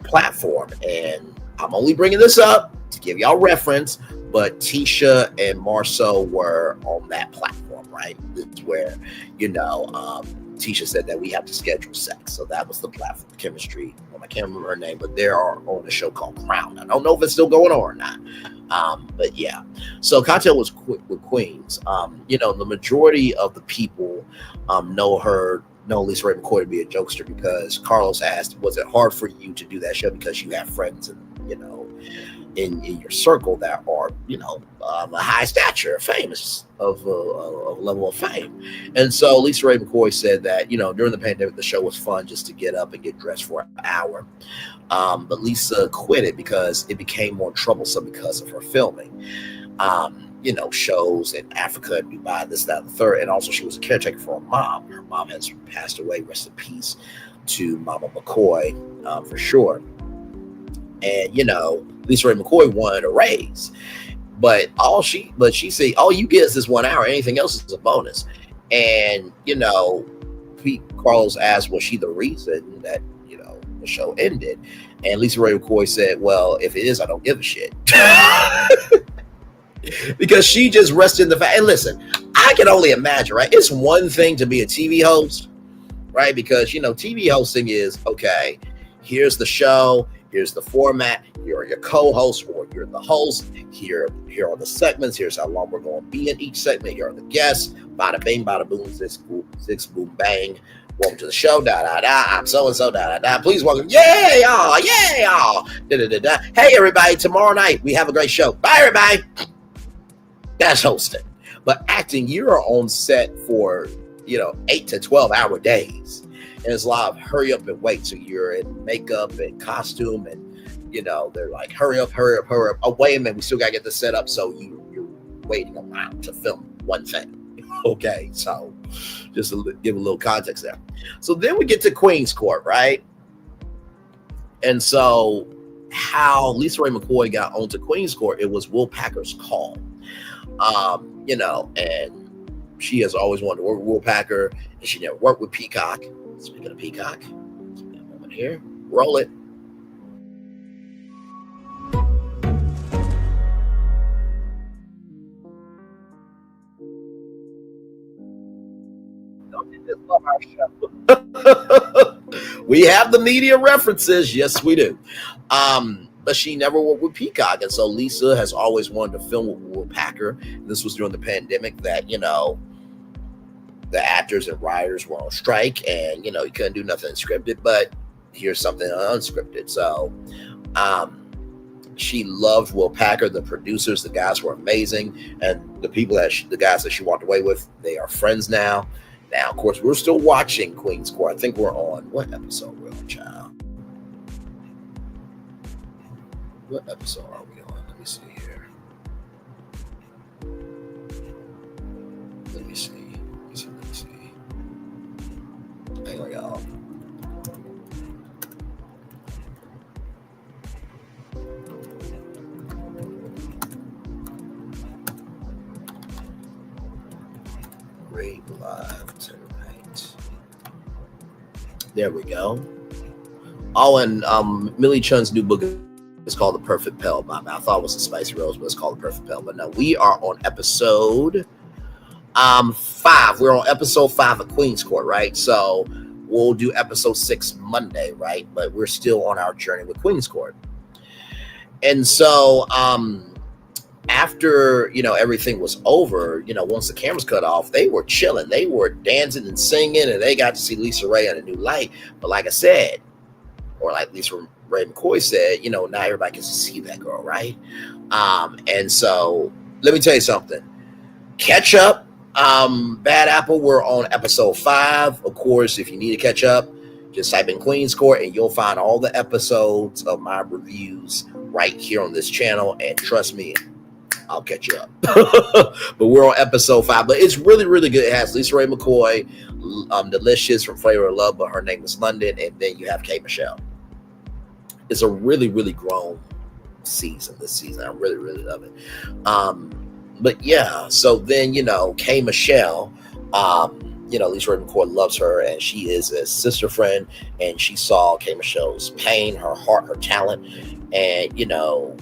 platform, and I'm only bringing this up to give y'all reference, but Tisha and Marceau were on that platform, right? It's where Tisha said that we have to schedule sex, so that was the platform. Chemistry, I can't remember her name, but they are on a show called Crown. I don't know if it's still going on or not, but yeah. So Cocktail was with Queens. The majority of the people know Lisa Raye McCoy to be a jokester, because Carlos asked, was it hard for you to do that show because you have friends and in your circle that are a high stature, famous of a level of fame? And so Lisa Raye McCoy said that during the pandemic the show was fun just to get up and get dressed for an hour, but Lisa quit it because it became more troublesome because of her filming shows in Africa and Dubai, this, that, and the third. And also she was a caretaker for her mom. Her mom has passed away, rest in peace to Mama McCoy, for sure. And Lisa Raye McCoy wanted a raise, but she said, all you get is this 1 hour, anything else is a bonus. And Pete Carlos asked, was she the reason that the show ended? And Lisa Raye McCoy said, well, if it is, I don't give a shit. Because she just rested in the fact. And listen, I can only imagine, right? It's one thing to be a TV host, right? Because TV hosting is, okay, here's the show, here's the format, here are your co-hosts, or you're the host, here are the segments, here's how long we're going to be in each segment, here are the guests, bada bing, bada boom, six boom bang, welcome to the show, da da da, I'm so and so, da da da, please welcome, yay y'all, da da da da, hey everybody, tomorrow night we have a great show, bye everybody. That's hosting. But acting, you're on set for 8 to 12 hour days, and it's a lot of hurry up and wait. So you're in makeup and costume, and they're like, hurry up. Oh, wait a minute, we still gotta get this set up. So you're waiting around to film one thing. Okay, so just to give a little context there. So then we get to Queen's Court, right? And so how Lisa Raye McCoy got onto Queen's Court, it was Will Packer's call. And she has always wanted to work with Will Packer, and she never worked with Peacock. Speaking of Peacock, give me a moment here. Roll it. Love our show. We have the media references. Yes, we do. But she never worked with Peacock. And so Lisa has always wanted to film with Will Packer. This was during the pandemic that, the actors and writers were on strike, and, you couldn't do nothing scripted, but here's something unscripted. So she loved Will Packer. The producers, the guys were amazing. And the guys that she walked away with, they are friends now. Now, of course, we're still watching Queen's Court. I think we're on, what episode we're on, child? What episode are we on? Let me see here. Let me see. Hang on, y'all. Great live tonight. There we go. Oh, and Millie Chun's new book is called The Perfect Pill. I thought it was a Spicy Rose, but it's called The Perfect Pill. But no, we are on episode 5. We're on episode 5 of Queen's Court, right? So we'll do episode 6 Monday, right? But we're still on our journey with Queen's Court. And so after, everything was over, once the cameras cut off, they were chilling. They were dancing and singing, and they got to see Lisa Raye in a new light. But like I said, or like Lisa Raye McCoy said, you know, not everybody gets to see that girl, right? And so let me tell you something. Catch up. Bad Apple, we're on episode 5. Of course, if you need to catch up, just type in Queen's Court and you'll find all the episodes of my reviews right here on this channel. And trust me, I'll catch you up. But we're on episode 5. But it's really, really good. It has Lisa Raye McCoy, Delicious from Flavor of Love, but her name is London. And then you have K. Michelle. It's a really, really grown season this season. I really, really love it. But yeah, so then, you know, K. Michelle, you know, Lisa Raye McCoy loves her, and she is a sister friend, and she saw K. Michelle's pain, her heart, her talent, and, you know,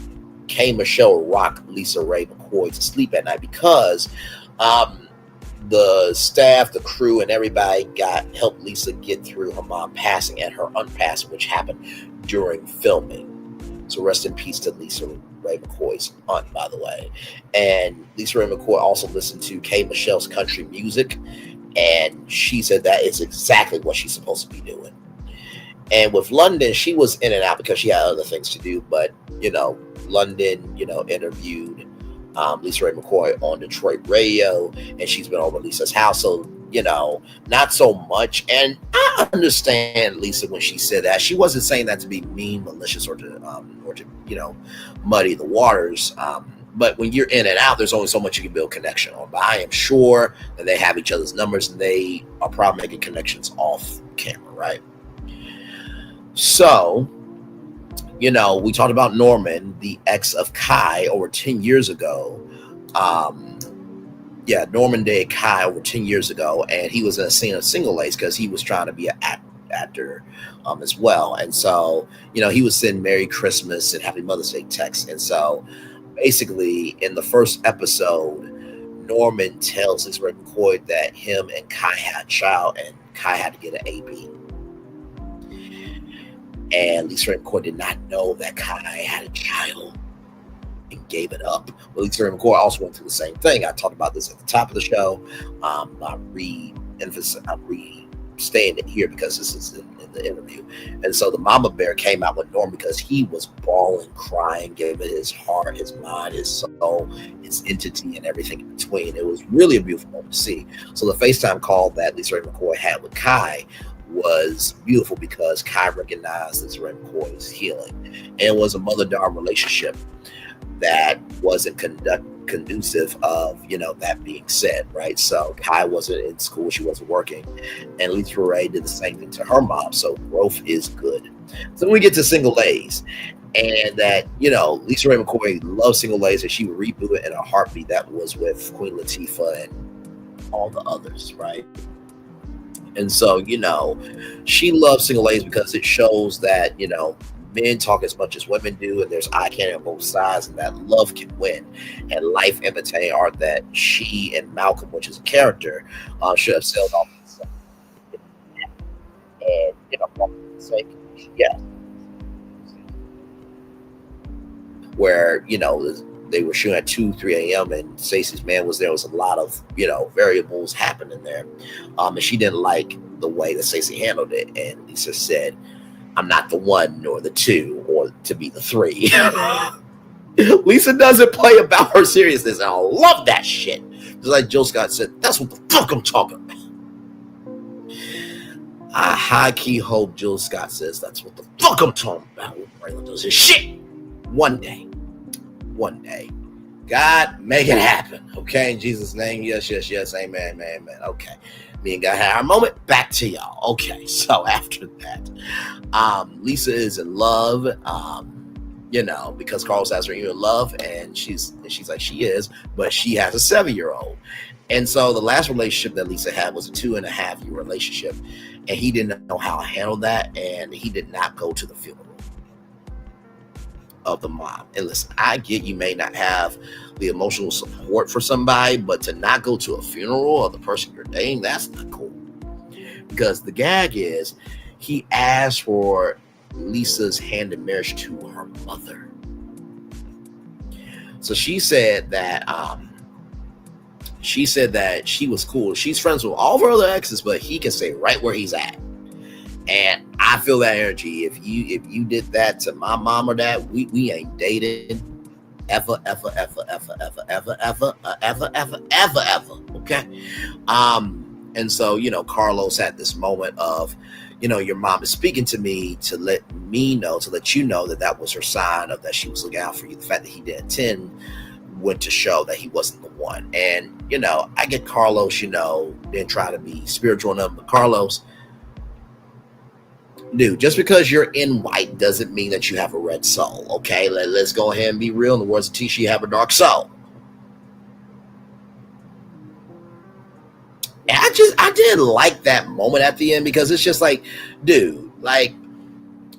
K. Michelle rocked Lisa Raye McCoy to sleep at night because the staff, the crew, and everybody helped Lisa get through her mom passing and her unpassing, which happened during filming. So rest in peace to Lisa Raye McCoy's aunt, by the way. And Lisa Raye McCoy also listened to K. Michelle's country music, and she said that is exactly what she's supposed to be doing. And with London, she was in and out because she had other things to do. But, you know, London, you know, interviewed Lisa Raye McCoy on Detroit radio, and she's been over at Lisa's house. So, you know, not so much. And I understand Lisa when she said that. She wasn't saying that to be mean, malicious, or to you know, muddy the waters. But when you're in and out, there's only so much you can build connection on. But I am sure that they have each other's numbers, and they are probably making connections off camera, right? So, you know, we talked about Norman, the ex of Kai, over 10 years ago. Norman dated Kai over 10 years ago, and he was in a scene of Single Ladies because he was trying to be an actor as well. And so, you know, he was sending Merry Christmas and Happy Mother's Day texts. And so basically in the first episode, Norman tells Lisa Raye McCoy that him and Kai had a child, and Kai had to get an AB. And Lisa Raye McCoy did not know that Kai had a child and gave it up. Well, Lisa Raye McCoy also went through the same thing. I talked about this at the top of the show. I'm staying it here because this is in the interview. And so the mama bear came out with Norm because he was bawling, crying, gave it his heart, his mind, his soul, his entity, and everything in between. It was really a beautiful moment to see. So the FaceTime call that Lisa Raye McCoy had with Kai was beautiful because Kai recognized Lisa Raye McCoy's healing. And it was a mother-daughter relationship that wasn't conducive of, you know, that being said, right? So Kai wasn't in school, she wasn't working, and Lisa Raye did the same thing to her mom. So growth is good. So we get to Single Ladies, and that, you know, Lisa Raye McCoy loves Single Ladies, and she would reboot it in a heartbeat. That was with Queen Latifah and all the others, right? And so, you know, she loves Single Ladies because it shows that, you know, men talk as much as women do, and there's eye candy on both sides, and that love can win. And life imitating art that she and Malcolm, which is a character, should have sailed off. And, you know, yeah. Where, you know, they were shooting at 2-3 a.m. and Stacey's man was there. Was a lot of, you know, variables happening there. And she didn't like the way that Stacey handled it. And Lisa said, I'm not the 1 nor the 2 or to be the 3. Lisa doesn't play about her seriousness, and I love that shit. Just like Jill Scott said, that's what the fuck I'm talking about. I high-key hope Jill Scott says that's what the fuck I'm talking about when Braylon does his shit. One day. God, make it happen. Okay, in Jesus' name, yes, amen, amen. Okay. Me and God had our moment. Back to y'all. Okay, so after that, Lisa is in love, you know, because Carlos has her in love, and she's like, she is, but she has a 7-year-old. And so the last relationship that Lisa had was a 2.5-year relationship, and he didn't know how to handle that, and he did not go to the funeral of the mom. And listen, I get you may not have the emotional support for somebody, but to not go to a funeral of the person you're dating, that's not cool. Because the gag is, he asked for Lisa's hand in marriage to her mother. So she said that she was cool. She's friends with all of her other exes, but he can stay right where he's at. And I feel that energy. If you did that to my mom or dad, we ain't dated ever. Okay. And so, Carlos had this moment of, your mom is speaking to me to let you know that was her sign of that she was looking out for you. The fact that he didn't attend went to show that he wasn't the one. And, I get Carlos, didn't try to be spiritual enough, but Carlos, dude, just because you're in white doesn't mean that you have a red soul. Okay, let's go ahead and be real. In the words of Tisha, you have a dark soul. And I did like that moment at the end, because it's just like, dude, like,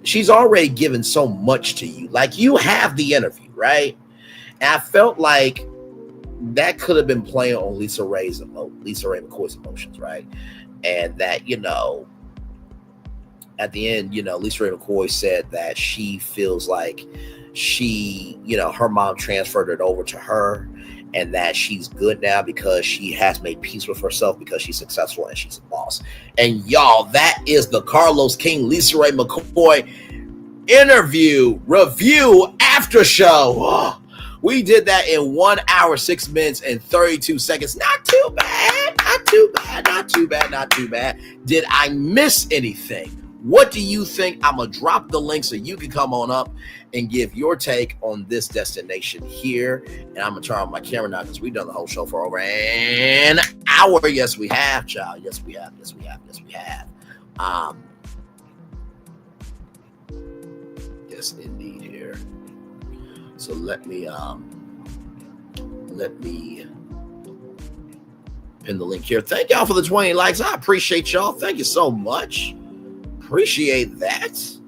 she's already given so much to you. Like, you have the interview, right? And I felt like that could have been playing on Lisa Raye McCoy's emotions, right? And that, at the end, Lisa Raye McCoy said that she feels like she, her mom transferred it over to her, and that she's good now because she has made peace with herself because she's successful and she's a boss. And y'all, that is the Carlos King, Lisa Raye McCoy interview, review, after show. We did that in 1 hour, 6 minutes, and 32 seconds. Not too bad, not too bad, not too bad, not too bad. Did I miss anything? What do you think? I'm going to drop the link so you can come on up and give your take on this destination here. And I'm going to turn on my camera now because we've done the whole show for over an hour. Yes, we have, child. Yes, we have. Yes, we have. Yes, we have. Yes, indeed here. So let me pin the link here. Thank y'all for the 20 likes. I appreciate y'all. Thank you so much. Appreciate that. So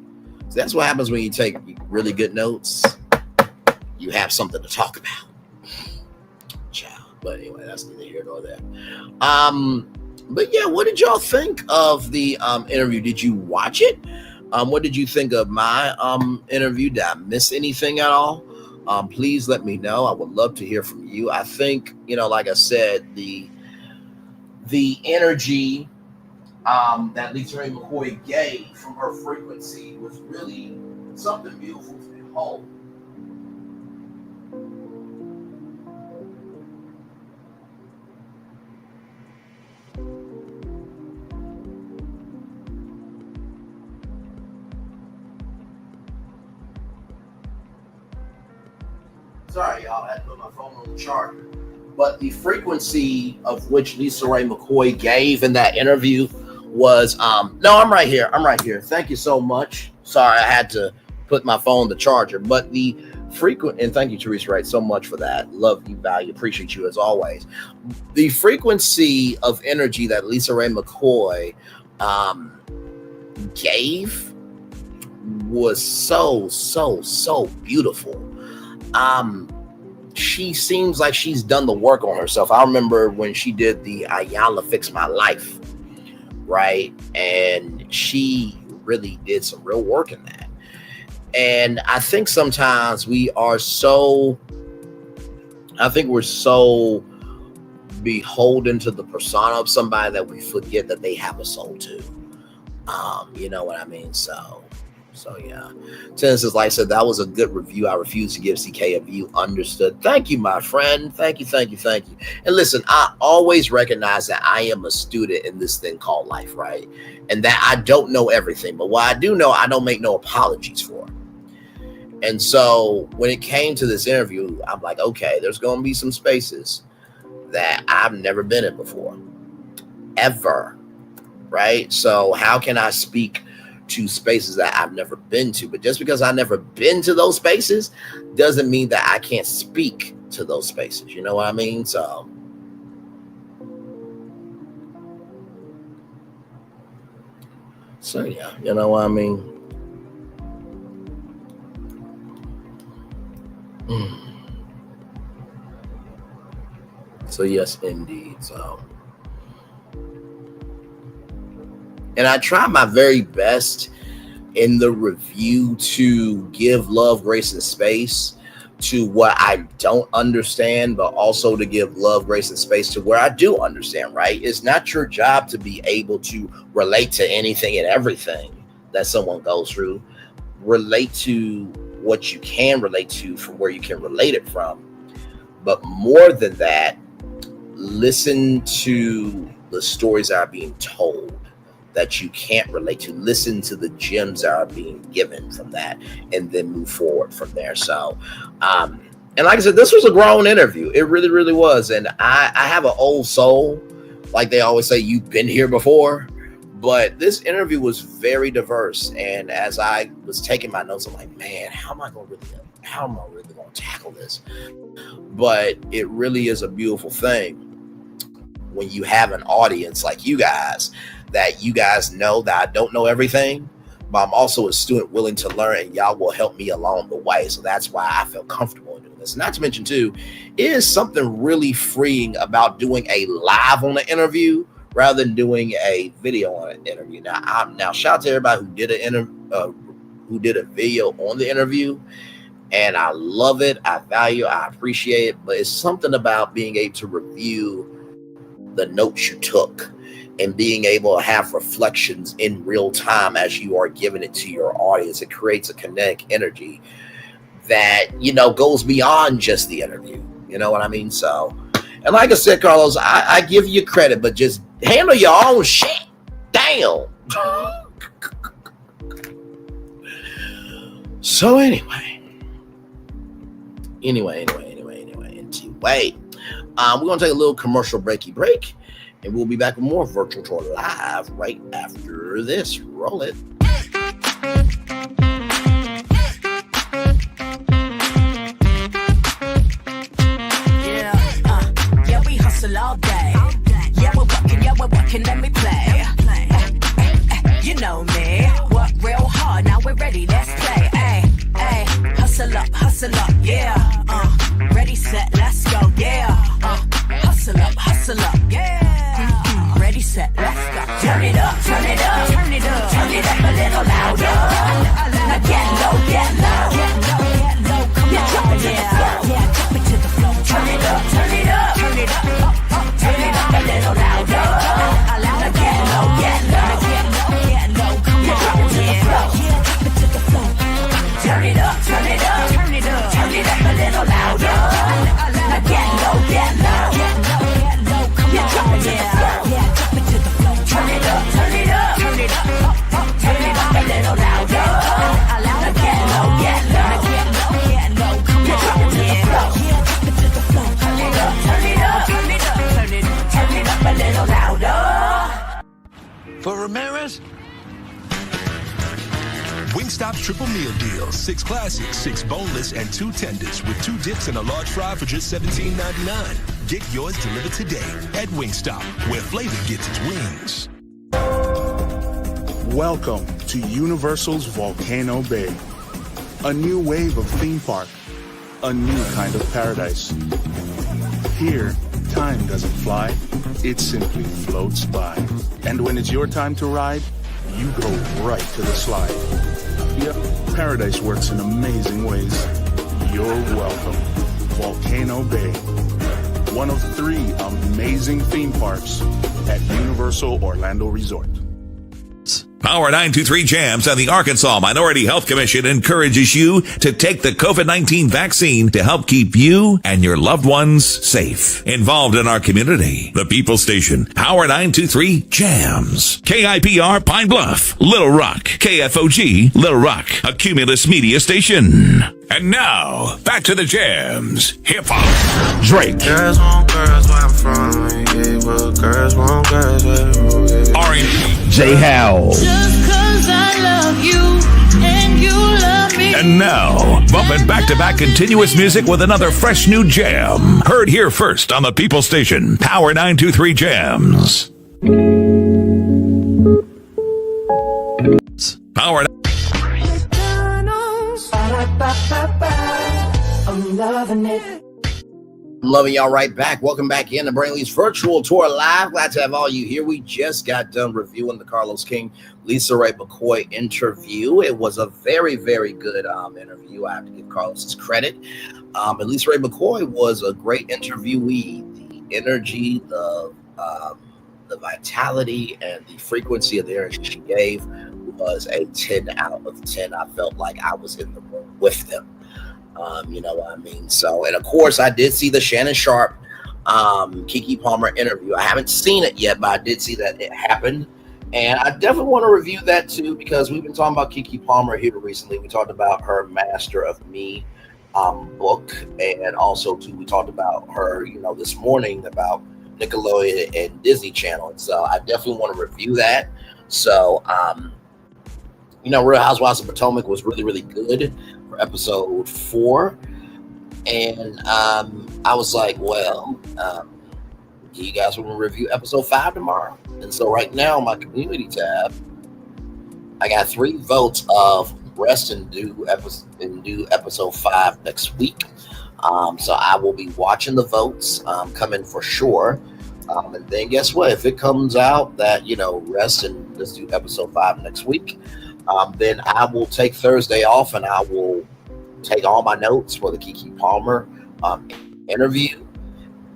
that's what happens when you take really good notes. You have something to talk about. Ciao. But anyway, that's neither here nor there. But yeah, what did y'all think of the interview? Did you watch it? What did you think of my interview? Did I miss anything at all? Please let me know. I would love to hear from you. I think, like I said, the energy that Lisa Raye McCoy gave from her frequency was really something beautiful to behold. Sorry, y'all, I had to put my phone on the charger. But the frequency of which Lisa Raye McCoy gave in that interview was, no, I'm right here. I'm right here. Thank you so much. Sorry, I had to put my phone on the charger. But the frequent, and thank you, Teresa Wright, so much for that. Love you, value, appreciate you as always. The frequency of energy that Lisa Raye McCoy gave was so beautiful. She seems like she's done the work on herself. I remember when she did the Ayanla Fix My Life, right? And she really did some real work in that. And I think sometimes we're so beholden to the persona of somebody that we forget that they have a soul too. You know what I mean? So yeah. Tennessee Life said that was a good review. I refuse to give CK a view. Understood. Thank you, my friend. Thank you. And listen, I always recognize that I am a student in this thing called life, right? And that I don't know everything, but what I do know, I don't make no apologies for. And so when it came to this interview, I'm like, okay, there's going to be some spaces that I've never been in before, ever, right? So how can I speak to spaces that I've never been to? But just because I've never been to those spaces doesn't mean that I can't speak to those spaces. You know what I mean? So yeah, you know what I mean? So yes, indeed. So, and I try my very best in the review to give love, grace, and space to what I don't understand, but also to give love, grace, and space to where I do understand, right? It's not your job to be able to relate to anything and everything that someone goes through. Relate to what you can relate to from where you can relate it from. But more than that, listen to the stories that are being told that you can't relate to. Listen to the gems that are being given from that, and then move forward from there. So, and like I said, this was a grown interview. It really, really was. And I have an old soul. Like they always say, you've been here before. But this interview was very diverse. And as I was taking my notes, I'm like, man, how am I really going to tackle this? But it really is a beautiful thing when you have an audience like you guys, that you guys know that I don't know everything, but I'm also a student willing to learn, and y'all will help me along the way. So that's why I feel comfortable in doing this. Not to mention too, it is something really freeing about doing a live on the interview rather than doing a video on an interview. Now shout out to everybody who did a video on the interview, and I love it. I value it. I appreciate it. But it's something about being able to review the notes you took and being able to have reflections in real time as you are giving it to your audience. It creates a kinetic energy that, goes beyond just the interview. You know what I mean? So, and like I said, Carlos, I give you credit, but just handle your own shit. Damn. So anyway, we're going to take a little commercial break, and we'll be back with more Virtual Tour Live right after this. Roll it. Yeah, we hustle all day. Yeah, we're working, let me play. You know me, work real hard, now we're ready, let's play. Hey, hustle up, yeah. Ready, set, let's go, yeah. Hustle up, yeah. Ready, set, let's go. Turn it up, turn it up, turn it up, turn it up a little louder. Now get low, come on, yeah, drop it to the floor. Turn it up, turn it up, turn it up, turn it up a little louder. Now get low, come on, yeah, drop it to the floor. Turn it up, turn it up, turn it up, turn it up a little louder. Now get low, come on, yeah, drop it to the floor. Turn it up, turn it up, turn it up, turn it up a little louder. Now get low, come on, yeah, drop it to the floor. Turn it up, turn it up, turn it up, turn it up a little louder. For Ramirez? Wingstop's triple meal deal. 6 classics, 6 boneless, and 2 tenders with 2 dips and a large fry for just $17.99. Get yours delivered today at Wingstop, where flavor gets its wings. Welcome to Universal's Volcano Bay. A new wave of theme park. A new kind of paradise. Here, time doesn't fly. It simply floats by. And when it's your time to ride, you go right to the slide. Yep, paradise works in amazing ways. You're welcome. Volcano Bay. One of 3 amazing theme parks at Universal Orlando Resort. Power 923 Jams and the Arkansas Minority Health Commission encourages you to take the COVID-19 vaccine to help keep you and your loved ones safe. Involved in our community, the People Station, Power 923 Jams. KIPR Pine Bluff, Little Rock, KFOG, Little Rock, a Cumulus Media Station. And now, back to the jams. Hip-hop. Drake. Girls want girls where I'm from. Yeah, well, girls want girls where I'm from. R&B. J. Howell. Just 'cause I love you and you love me. And now, bumping back-to-back continuous music with another fresh new jam. Heard here first on the People Station, Power 923 Jams. Power. I'm loving it. I'm loving y'all right back. Welcome back in to Brainley's virtual tour live. Glad to have all you here. We just got done reviewing the Carlos King, Lisa Raye McCoy interview. It was a very, very good interview. I have to give Carlos his credit. And Lisa Raye McCoy was a great interviewee. The energy, the vitality, and the frequency of the energy she gave was a 10 out of 10. I felt like I was in the room with them. You know what I mean? So, and of course, I did see the Shannon Sharp, Keke Palmer interview. I haven't seen it yet, but I did see that it happened. And I definitely want to review that too, because we've been talking about Keke Palmer here recently. We talked about her Master of Me book. And also too, we talked about her, you know, this morning about Nickelodeon and Disney Channel. And so I definitely want to review that. So, you know, Real Housewives of Potomac was really, really good for episode 4. And I was like, well, do you guys want to review episode 5 tomorrow? And so right now, my community tab, I got 3 votes of rest and do episode 5 next week. So I will be watching the votes come in for sure. And then guess what? If it comes out that, you know, rest and let's do episode 5 next week, then I will take Thursday off and I will take all my notes for the Keke Palmer interview.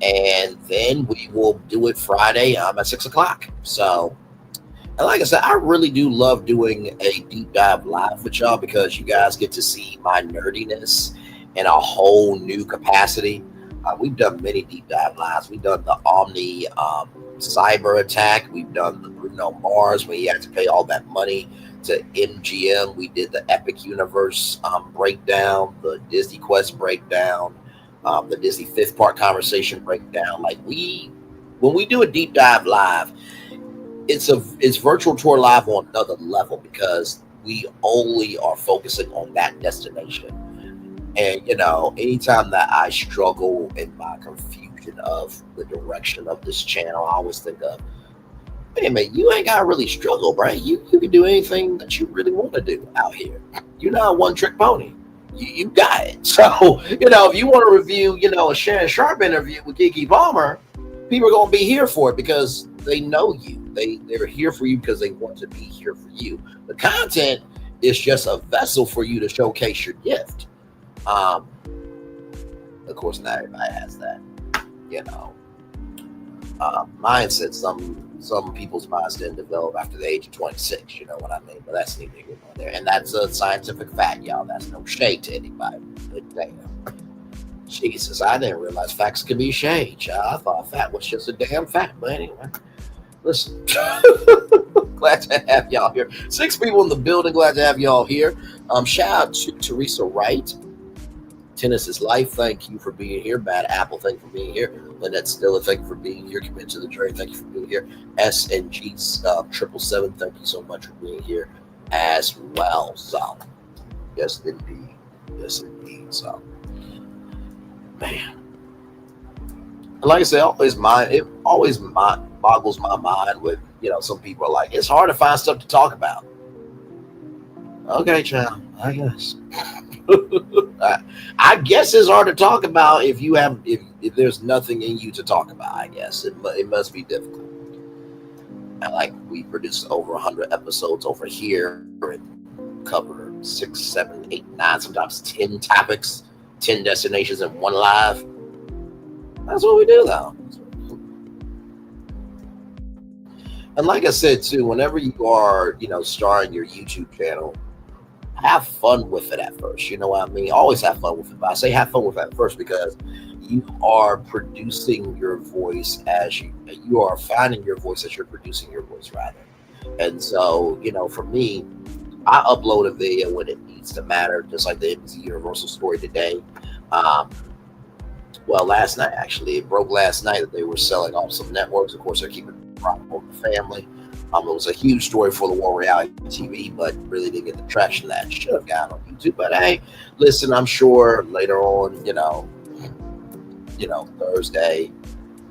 And then we will do it Friday at 6 o'clock. So, and like I said, I really do love doing a deep dive live with y'all because you guys get to see my nerdiness in a whole new capacity. We've done many deep dive lives. We've done the Omni cyber attack. We've done the Bruno Mars when he had to pay all that money to MGM. We did the Epic Universe breakdown, the Disney Quest breakdown, the Disney 5th Part conversation breakdown. Like when we do a deep dive live, it's virtual tour live on another level because we only are focusing on that destination. And, you know, anytime that I struggle in my confusion of the direction of this channel, I always think of, hey, man, you ain't got to really struggle, bro. You can do anything that you really want to do out here. You're not a one-trick pony. You got it. So, you know, if you want to review, you know, a Shannon Sharp interview with Keke Palmer, people are going to be here for it because they know you. They're here for you because they want to be here for you. The content is just a vessel for you to showcase your gift. Of course, not everybody has that, you know, mindset. Some people's minds didn't develop after the age of 26, you know what I mean? But that's neither here nor there. And that's a scientific fact, y'all. That's no shade to anybody. But damn. Jesus, I didn't realize facts could be shade, y'all. I thought fact was just a damn fact. But anyway, listen. Glad to have y'all here. 6 people in the building. Glad to have y'all here. Shout out to Teresa Wright. Tennis is life. Thank you for being here. Bad Apple, thank you for being here. Lynette Stiller, thank you for being here. Commit to the Journey, thank you for being here. SNG 777, thank you so much for being here as well. So, yes, indeed. Yes, indeed. So, man. And like I said, it always boggles my mind with, you know, some people are like, it's hard to find stuff to talk about. Okay, child, I guess. I guess it's hard to talk about if there's nothing in you to talk about. I guess it must be difficult. And like we produce over 100 episodes over here and cover 6, 7, 8, 9, sometimes 10 topics, 10 destinations in one live. That's what we do, though. And like I said too, whenever you are, you know, starting your YouTube channel, have fun with it at first. You know what I mean? Always have fun with it. But I say have fun with it at first because you are producing your voice as you are finding your voice as you're producing your voice, rather. And so, you know, for me, I upload a video when it needs to matter, just like the NBC Universal story today. Well, last night, actually, it broke last night that they were selling off some networks. Of course, they're keeping it from the family. It was a huge story for the War Reality TV, but really didn't get the traction that it should have gotten on YouTube. But hey, listen, I'm sure later on, you know, Thursday,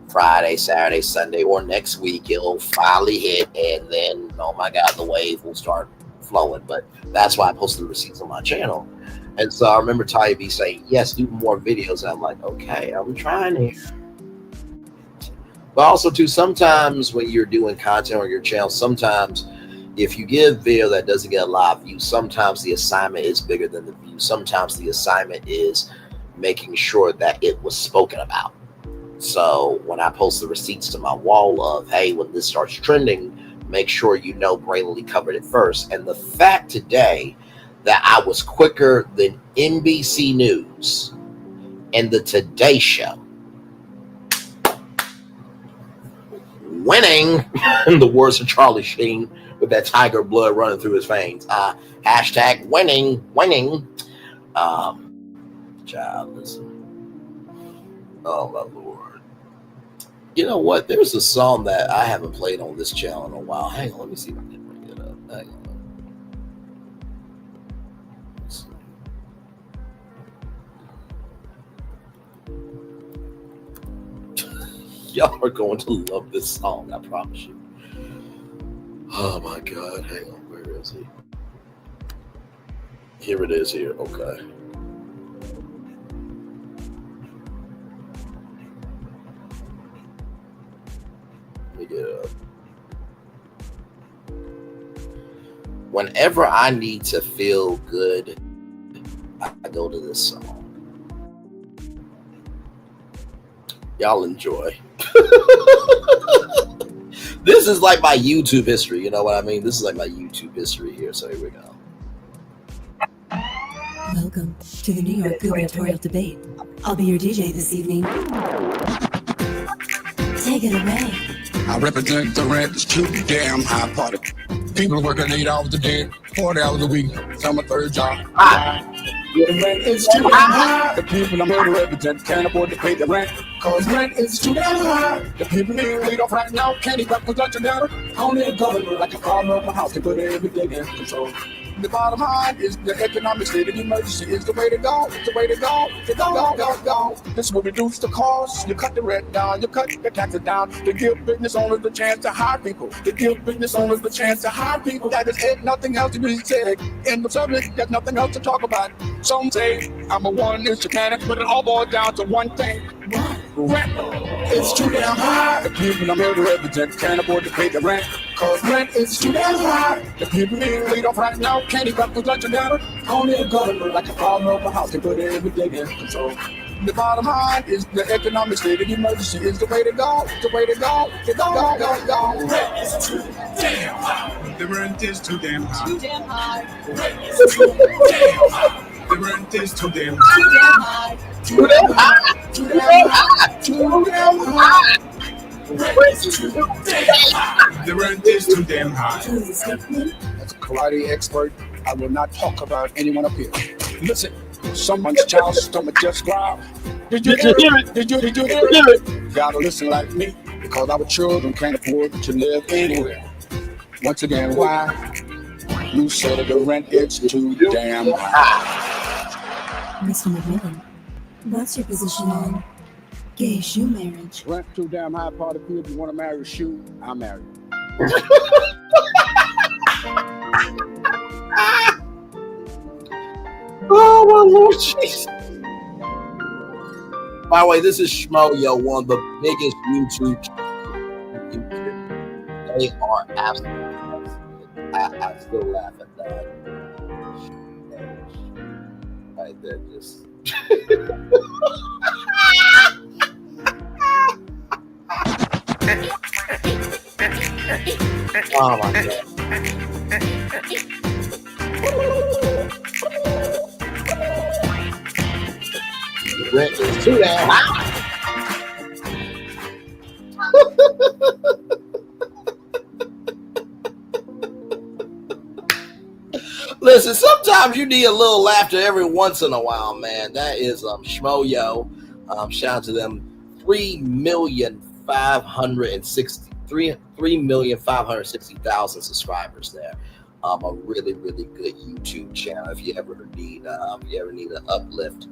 Friday, Saturday, Sunday, or next week, it'll finally hit, and then, oh my God, the wave will start flowing. But that's why I posted the receipts on my channel. And so I remember Taya B saying, yes, do more videos. And I'm like, okay, I'm trying here. But also, too, sometimes when you're doing content on your channel, sometimes if you give video that doesn't get a lot of views, sometimes the assignment is bigger than the view. Sometimes the assignment is making sure that it was spoken about. So when I post the receipts to my wall of, hey, when this starts trending, make sure you know Braylon covered it first. And the fact today that I was quicker than NBC News and the Today Show, winning, in the words of Charlie Sheen with that tiger blood running through his veins. Hashtag winning. Child, listen. Oh my Lord. You know what? There's a song that I haven't played on this channel in a while. Hang on, let me see if I can bring it up. Hang on. Y'all are going to love this song, I promise you. Oh my God, hang on, where is he? Here it is here, okay. Let me get it up. Whenever I need to feel good, I go to this song. Y'all enjoy. This is like my YouTube history, you know what I mean? This is like my YouTube history here, so here we go. Welcome to the New York gubernatorial debate. I'll be your DJ this evening. Take it away. I represent the rent is too damn high party. People working 8 hours a day, 40 hours a week, some a third job. The rent is too damn high. The people I'm here to represent can't afford to pay the rent, cause rent is too damn high. The people being laid off right now can't even put lunch together. Only a government like a farmer of my house can put everything in control. The bottom line is the economic state of emergency is the way to go. The way to go. Go. This will reduce the cost. You cut the rent down. You cut the taxes down. To give business owners the chance to hire people. To give business owners the chance to hire people. That is it. Nothing else to be said. In the subject, there's nothing else to talk about. Some say I'm a one-inch mechanic, but it all boils down to one thing. Rent. It's too damn high. The people I'm here to represent can't afford to pay the rent, cause rent is too damn high. The people being laid off right now can't even put lunch together. Only a government like a farmer of a house can put everything in control. The bottom line is the economic state of emergency is the way to go. The way to go. Go. Rent is too damn high. The rent is too damn high. Too damn high. Rent is too damn high. The rent is too damn high. Too damn high. Too damn high. Too damn high. The rent is too damn high. As a karate expert, I will not talk about anyone up here. Listen, someone's child's stomach just growled. Did you hear it? Did you hear it? Gotta listen like me, because our children can't afford to live anywhere. Once again, why? You said the rent is too damn high. Mr. McMillan, what's your position on gay shoe marriage? Rent too damn high, party people. If you want to marry a shoe, I'm married. Oh my Lord Jesus. By the way, this is Schmoyo, one of the biggest YouTube channels. They are absolutely I still laugh at that. Like that just oh my God. The rent is too damn high. Listen, sometimes you need a little laughter every once in a while, man. That is Schmoyo. Shout out to them. 3,560,000 subscribers there. A really, really good YouTube channel. If you ever need an uplift,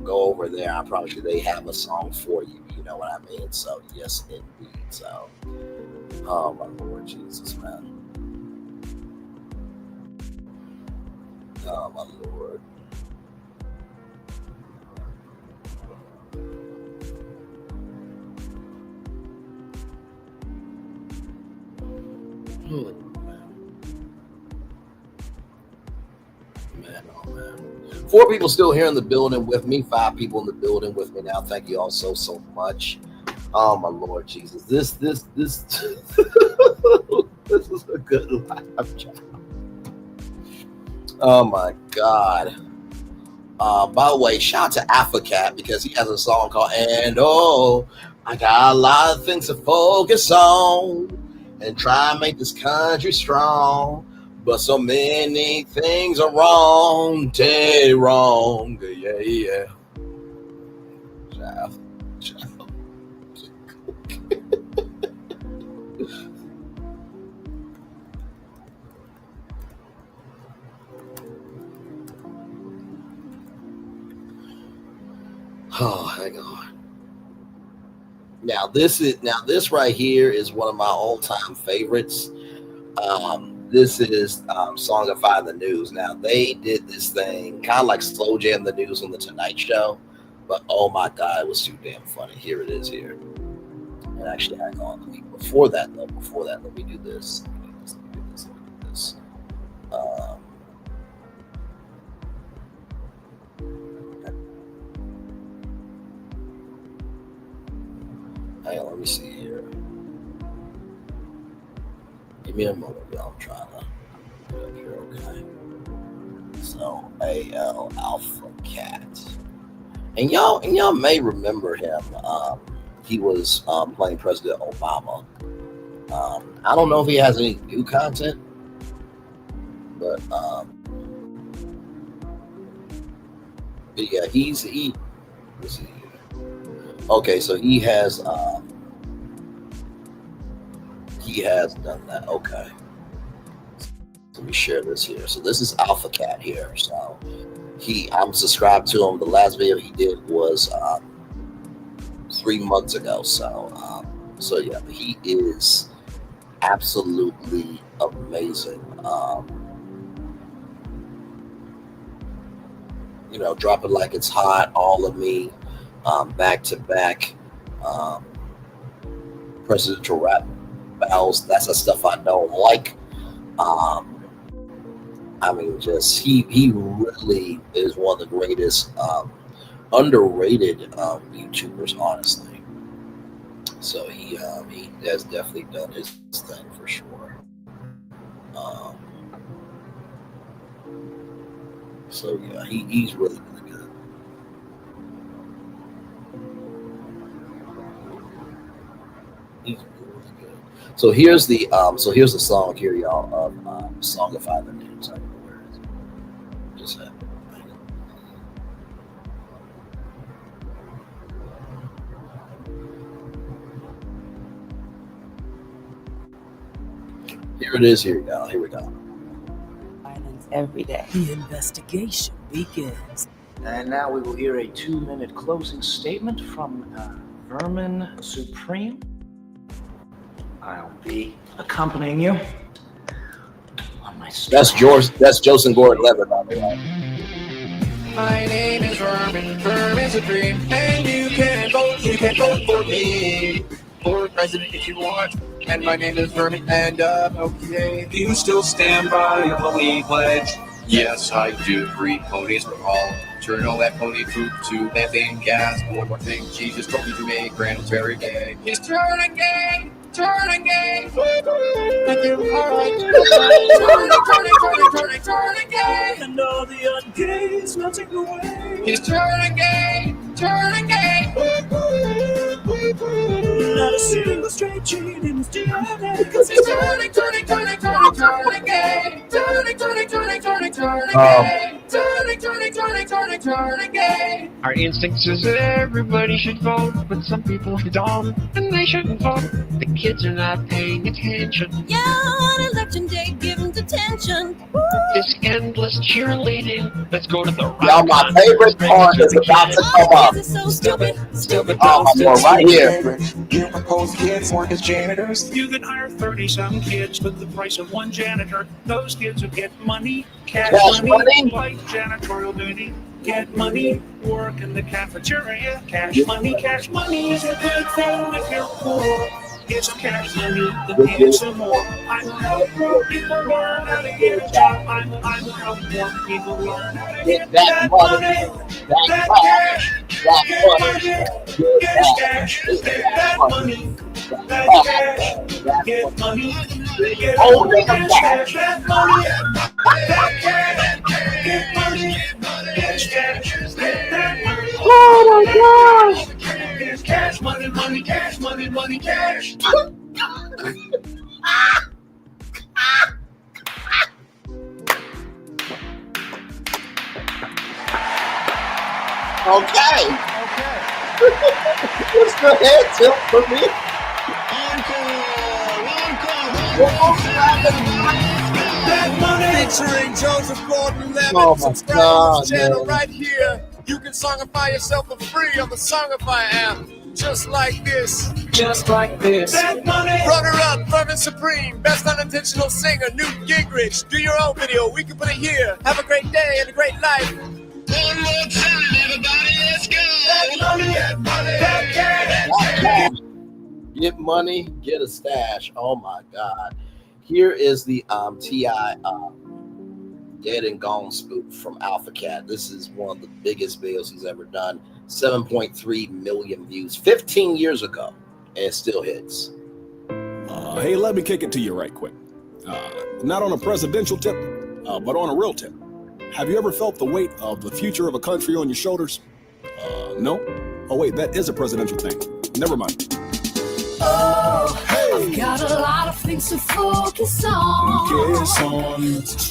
go over there. I promise you they have a song for you. You know what I mean? So yes, indeed. So, oh my Lord Jesus, man. Oh my Lord. Man, oh man. 4 people still here in the building with me. 5 people in the building with me now. Thank you all so much. Oh my Lord Jesus. This this is a good live chat. Oh my God. By the way, shout out to Africat because he has a song called "And Oh, I got a lot of things to focus on and try and make this country strong. But so many things are wrong, dead wrong." Yeah. Child. Oh, hang on. Now this right here is one of my all-time favorites. This is Songify the News. Now they did this thing kind of like slow jam the news on the Tonight Show, but oh my God, it was too damn funny. Here it is here. And actually, hang on. Before that, let me do this. Hang on, let me see here. Give me a moment, y'all. I'm trying to get up here, okay? So AL Alpha Cat. And y'all may remember him. He was playing President Obama. I don't know if he has any new content, but yeah, he let's see. Okay, so he has done that. Okay. Let me share this here. So this is Alpha Cat here. So I'm subscribed to him. The last video he did was 3 months ago. So yeah, he is absolutely amazing. Drop It Like It's Hot, All of Me, back to back, presidential rap battles. That's the stuff I don't like. I mean, just he really is one of the greatest underrated YouTubers, honestly. So he has definitely done his thing for sure. So yeah, he's really good. He's really good. So here's the song here, y'all, of Songify the News. I don't know where it is. Just have it. Here it is, here, y'all. Here we go. Every day. The investigation begins. And now we will hear a 2-minute closing statement from Vermin Supreme. I'll be accompanying you on my story. That's Joseph Gordon-Levitt, by the way. My name is Vermin Supreme, and you can vote for me. For president if you want. And my name is Vermin, and okay. Do you still stand by your pony pledge? Yes, I do. Free ponies for all. Turn all that pony poop to methane gas. One more thing, Jesus told me to make Randall's very gay. He's turning gay! Turning gay! Alright. Turning gay! And all the ungays melting away. He's turning gay! Turning gay! Not a single straight gene in his DNA. Because he's turning gay! Turning gay! Turning gay! Our instinct says that everybody should vote, but some people don't, and they shouldn't vote. The kids are not paying attention. Yeah, on election day, give them detention. This endless cheerleading. Let's go to the right. Y'all, my favorite part is about to come up. So stupid. Right here. You propose kids work as janitors. You can hire 30-some kids for the price of one janitor. Those kids will get money, cash money, like janitorial duty. Get money, work in the cafeteria. Cash money is a good thing if you're poor. Get some cash money, then get some more. I will help more people learn how to get a job. I will help more people learn how to get that money, that cash. Get money, get cash, get that money, that cash. Get money, get all the cash, that money, that cash. Get money, cash, cash, get that money. Oh my gosh! It's cash, money, money, cash, money, money, cash. Okay. What's the head tilt for me? Featuring Joseph Gordon-Levitt. Oh my Subscribe God, to this channel man. right here. You can songify yourself for free on the Songify app. Just like this. Just like this. Runner-up, Vermin Supreme. Best unintentional singer, Newt Gingrich. Do your own video. We can put it here. Have a great day and a great life. One more time, everybody. Let's go. That money. Get money, get a stash. Oh my God. Here is the T.I. Dead and Gone spoof from Alpha Cat. This is one of the biggest videos he's ever done. 7.3 million views 15 years ago, and it still hits. Hey, let me kick it to you right quick. Not on a presidential tip, but on a real tip. Have you ever felt the weight of the future of a country on your shoulders? No? Oh wait, that is a presidential thing. Never mind. Oh, I've got a lot of things to focus on. To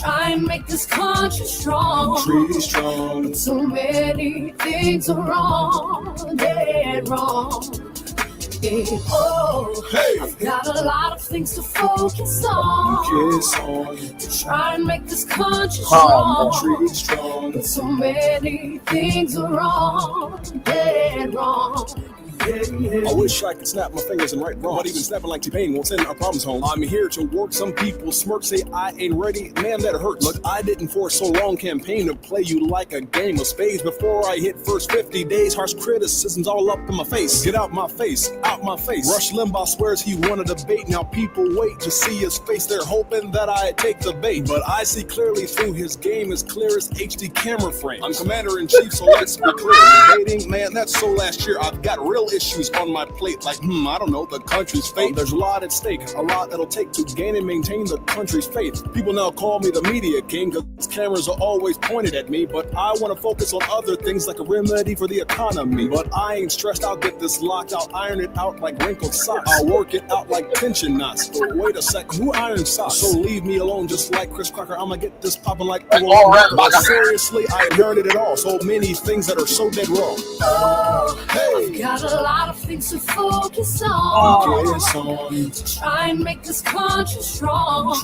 try and make this country strong. But so many things are wrong, dead wrong. Yeah. Oh, I've got a lot of things to focus on. To try and make this country strong. But so many things are wrong, dead wrong. I wish I could snap my fingers and right wrong, but even snapping like T-Pain won't send our problems home. I'm here to work. Some people smirk, say I ain't ready. Man, that hurts. Look, I didn't for so long campaign to play you like a game of spades. Before I hit first 50 days, harsh criticisms all up in my face. Get out my face, out my face. Rush Limbaugh swears he won a debate. Now people wait to see his face. They're hoping that I take the bait, but I see clearly through his game as clear as HD camera frame. I'm commander-in-chief, so let's be clear. Debating, man, that's so last year. I've got real issues on my plate, like, I don't know, the country's fate. There's a lot at stake, a lot it'll take to gain and maintain the country's faith. People now call me the media king, because cameras are always pointed at me, but I want to focus on other things like a remedy for the economy. But I ain't stressed, I'll get this locked out, iron it out like wrinkled socks. I'll work it out like tension knots. But wait a sec, who irons socks? So leave me alone, just like Chris Crocker, I'ma get this popping like but seriously, I inherited it all. So many things that are so dead wrong. Oh, I've got a lot of things to focus on. To try and make this country strong.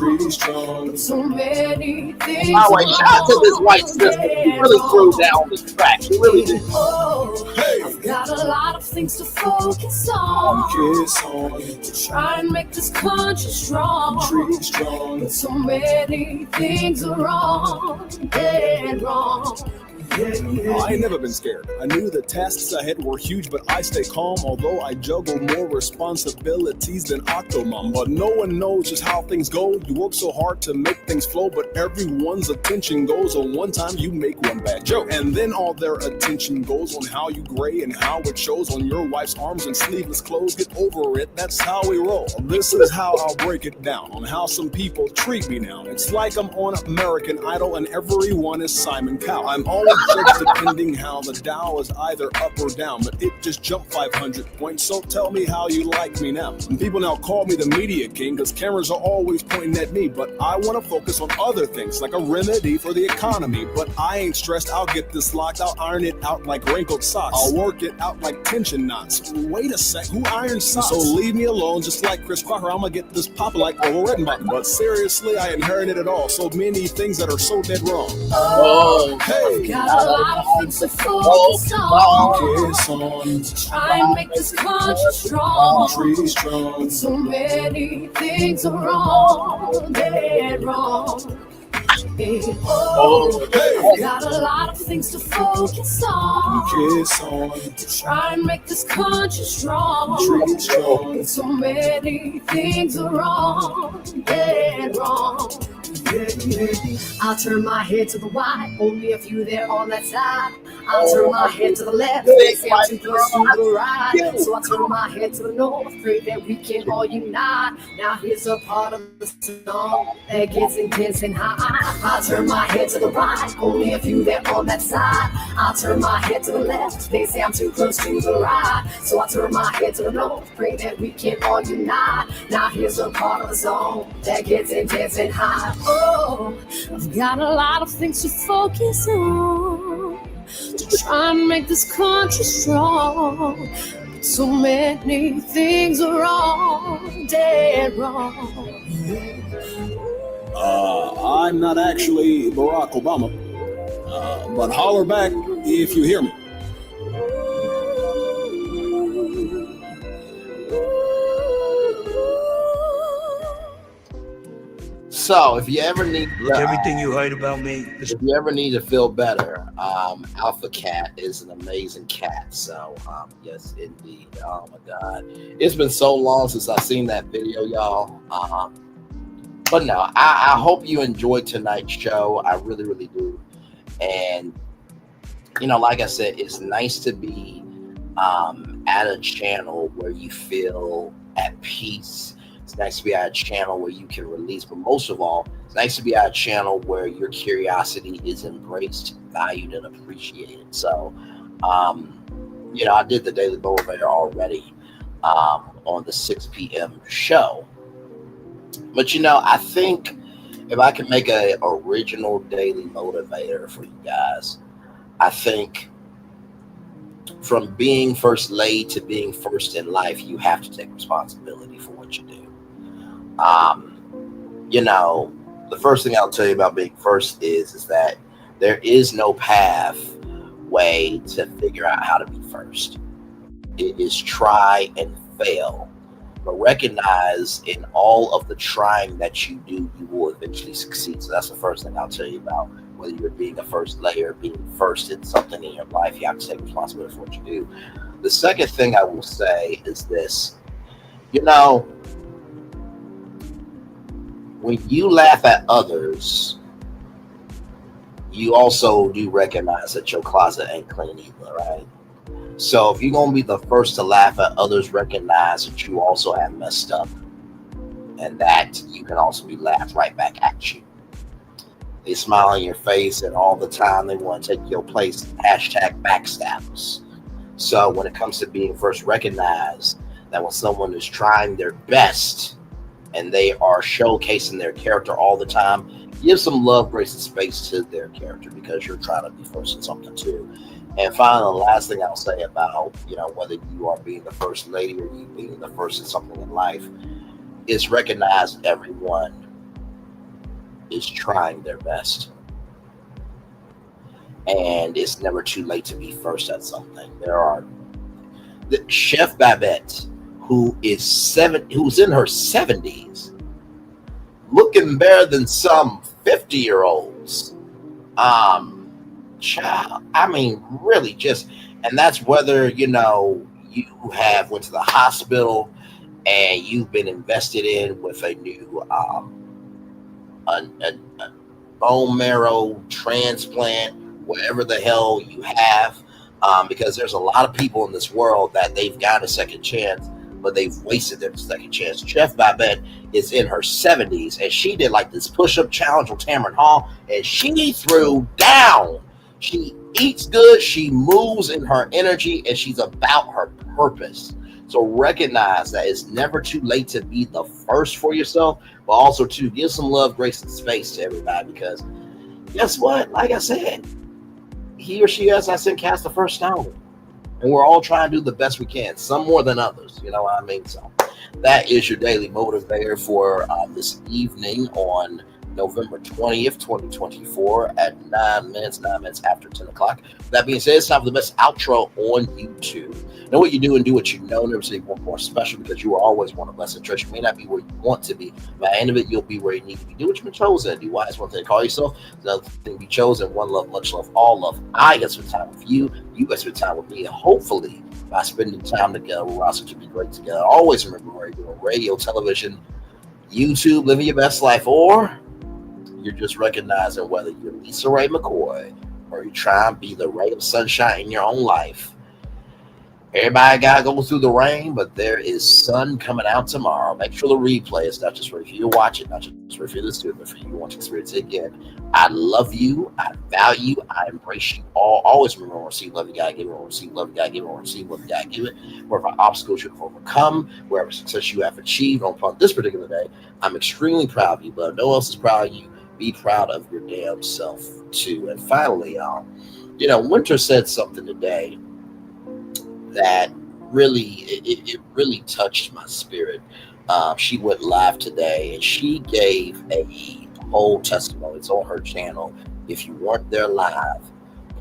But so many things. By the way, shout out to this white sister. He really threw down the track. He really did. Oh, I've got a lot of things to focus on. To try and make this country strong. But so many things are wrong, dead wrong. I ain't never been scared. I knew the tasks ahead were huge, but I stay calm, although I juggle more responsibilities than Octomom. But no one knows just how things go. You work so hard to make things flow, but everyone's attention goes on one time you make one bad joke. And then all their attention goes on how you gray and how it shows on your wife's arms and sleeveless clothes. Get over it, that's how we roll. This is how I'll break it down, on how some people treat me now. It's like I'm on American Idol and everyone is Simon Cowell. I'm always judged depending how the Dow is either up or down, but it just jumped 500 points, so tell me how you like me now. And people now call me the media king, because cameras are always pointing at me, but I want to focus on other things, like a remedy for the economy. But I ain't stressed, I'll get this locked, I'll iron it out like wrinkled socks. I'll work it out like tension knots. Wait a sec, who irons socks? So leave me alone, just like Chris Crocker, I'ma get this poppin' like Oral Redenbacher. But seriously, I inherited it all, so many things that are so dead wrong. Oh, hey, got a lot of things to focus on. To try and make this country strong. But so many things are wrong, dead wrong. I've got a lot of things to focus on. To try and make this country strong. But so many things are wrong, dead wrong. I'll turn my head to the right, only a few there on that side. I'll turn my head to the left, they say I'm too close to the right. So I'll turn my head to the north, pray that we can all unite. Now here's a part of the song that gets intense and high. I'll turn my head to the right, only a few there on that side. I'll turn my head to the left, they say I'm too close to the right. So I'll turn my head to the north, pray that we can all unite. Now here's a part of the song that gets intense and high. Oh, I've got a lot of things to focus on, to try and make this country strong. But so many things are wrong, dead wrong. I'm not actually Barack Obama, but holler back if you hear me. So if you ever need everything you heard about me, if you ever need to feel better, Alpha Cat is an amazing cat. So yes, indeed. Oh my God, it's been so long since I've seen that video, y'all. But no, I hope you enjoyed tonight's show. I really, really do. And you know, like I said, it's nice to be at a channel where you feel at peace. It's nice to be at a channel where you can release, but most of all, it's nice to be at a channel where your curiosity is embraced, valued, and appreciated. So, you know, I did the Daily Motivator already on the 6 p.m. show. But, you know, I think if I can make an original Daily Motivator for you guys, I think from being first lady to being first in life, you have to take responsibility for what you do. You know, the first thing I'll tell you about being first is that there is no pathway to figure out how to be first. It is try and fail, but recognize in all of the trying that you do, you will eventually succeed. So that's the first thing I'll tell you about. Whether you're being a first lady or being first in something in your life, you have to take responsibility for what you do. The second thing I will say is this. You know, when you laugh at others, you also do recognize that your closet ain't clean either, right? So if you're going to be the first to laugh at others, recognize that you also have messed up and that you can also be laughed right back at you. They smile on your face and all the time they want to take your place, hashtag backstabbers. So when it comes to being first, recognize that when someone is trying their best and they are showcasing their character all the time, give some love, grace, and space to their character because you're trying to be first in something too. And finally, the last thing I'll say about, you know, whether you are being the first lady or you being the first in something in life is recognize everyone is trying their best. And it's never too late to be first at something. There are Chef Babette, who's in her 70s, looking better than some 50-year-olds. Child, I mean, really just, and that's whether, you know, you have went to the hospital and you've been invested in with a new a bone marrow transplant, whatever the hell you have, because there's a lot of people in this world that they've got a second chance, but they've wasted their second chance. Chef Babette is in her 70s, and she did like this push-up challenge with Tamron Hall, and she threw down. She eats good, she moves in her energy, and she's about her purpose. So recognize that it's never too late to be the first for yourself, but also to give some love, grace, and space to everybody, because guess what? Like I said, he or she, as I said, cast the first stone. And we're all trying to do the best we can, some more than others. You know what I mean? So that is your Daily Motivator for this evening on November 20th, 2024 at 9 minutes after 10 o'clock. That being said, it's time for the best outro on YouTube. Know what you do and do what you know. Never say one more special, because you are always one of blessed treasure. You may not be where you want to be. By the end of it, you'll be where you need to be. Do what you've been chosen. Do wise, one thing to call yourself. Another thing to be chosen. One love, much love, all love. I get some time with you. You get some time with me. And hopefully, by spending time together, we're also to be great together. Always remember where you're doing radio, television, YouTube, living your best life, or you're just recognizing whether you're Lisa Raye McCoy or you're trying to be the ray of sunshine in your own life. Everybody got to go through the rain, but there is sun coming out tomorrow. Make sure the replay is not just for you to watch it, not just for you to listen to it, but for you to want to experience it again. I love you. I value. I embrace you all. Always remember, receive love, you got to give it. Receive love, you got to give it. Receive love, you got to give it. Wherever obstacles you have overcome, wherever success you have achieved on this particular day, I'm extremely proud of you, but if no one else is proud of you, be proud of your damn self too. And finally, Winter said something today that it really touched my spirit. She went live today and she gave a whole testimony. It's on her channel. If you weren't there live,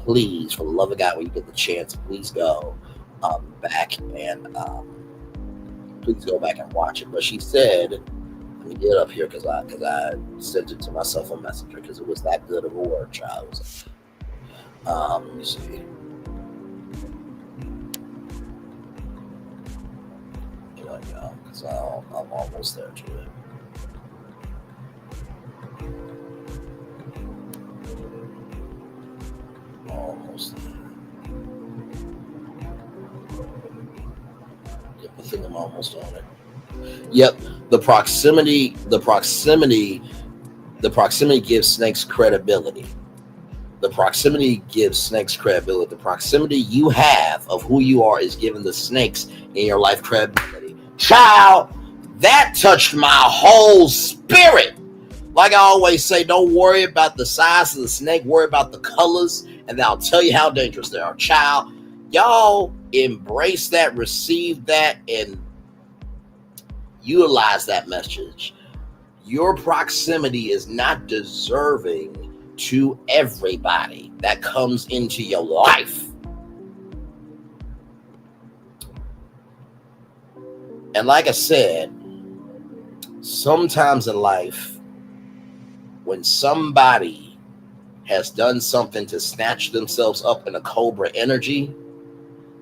please, for the love of God, when you get the chance, please go back and watch it. But she said, let me get it up here because I sent it to myself on Messenger because it was that good of a word, child. Let me see. Because I'm almost there to it. Almost there. Yep, I think I'm almost on it. Yep, the proximity gives snakes credibility. The proximity gives snakes credibility. The proximity you have of who you are is giving the snakes in your life credibility. Child, that touched my whole spirit. Like I always say, don't worry about the size of the snake, worry about the colors, and I'll tell you how dangerous they are. Child, y'all embrace that, receive that, and utilize that message. Your proximity is not deserving to everybody that comes into your life. And like I said, sometimes in life, when somebody has done something to snatch themselves up in a cobra energy,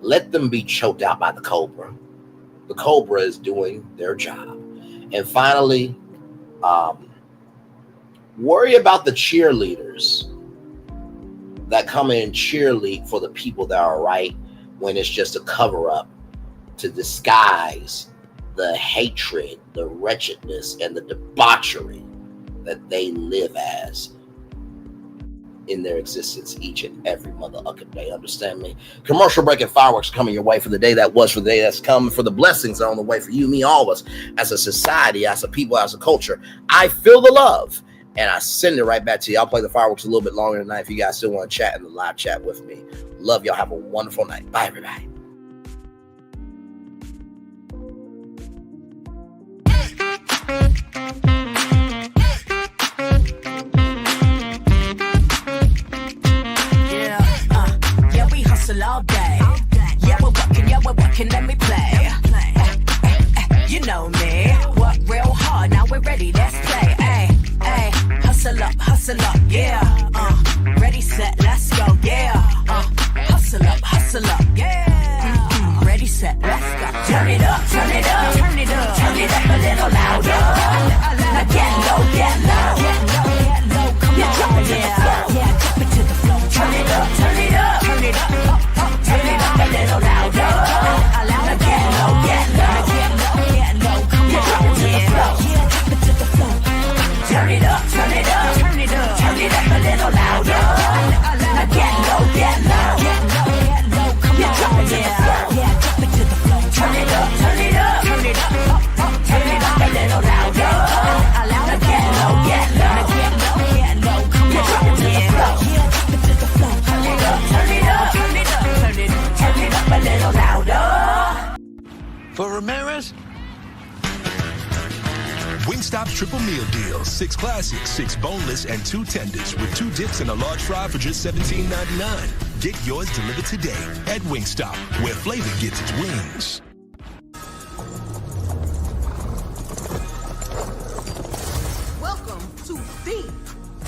let them be choked out by the cobra. The cobra is doing their job. And finally, worry about the cheerleaders that come in and cheerlead for the people that are right when it's just a cover up to disguise the hatred, the wretchedness, and the debauchery that they live as in their existence each and every motherfucking day. Understand me? Commercial break and fireworks coming your way for the day that was, for the day that's coming, for the blessings that are on the way for you, me, all of us, as a society, as a people, as a culture. I feel the love and I send it right back to you. I'll play the fireworks a little bit longer tonight if you guys still want to chat in the live chat with me. Love y'all. Have a wonderful night. Bye, everybody. All day. Yeah, we're working, let me play. You know me, work real hard, now we're ready, let's play. Hustle up, yeah. Ready, set, let's go, yeah. Hustle up, yeah. Ready, set, let's go. Turn it up, turn it up, turn it up, turn it up a little louder. Now get low, come on, yeah. Drop it to the floor, turn it up, turn it up, turn it up. Turn it up a little louder. Now get low, come on, drop it to the floor. Drop it to the floor. Turn it up, turn it up, turn it up, turn it up a little louder. Now get low, come on, drop it to the floor. Drop it to the floor. Turn it up, turn it up, turn it up, turn it up a little louder. Now get low, come on, drop it to the floor. Drop it to the floor. Turn it up, turn it up, turn it up. Turn it up a little louder. For Ramirez, Wingstop's triple meal deal. 6 classics, 6 boneless, and 2 tenders with 2 dips and a large fry for just $17.99. Get yours delivered today at Wingstop, where flavor gets its wings. Welcome to the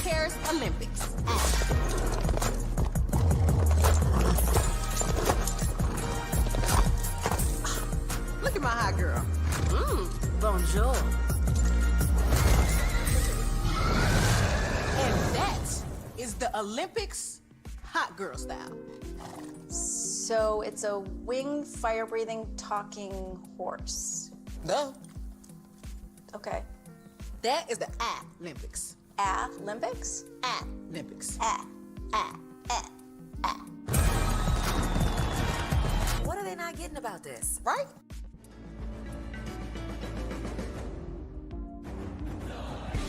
Paris Olympics. Look at my hot girl. Bonjour. And that is the Olympics hot girl style. So it's a winged, fire-breathing, talking horse. No. Okay. That is the Olympics. Olympics? Olympics. What are they not getting about this? Right?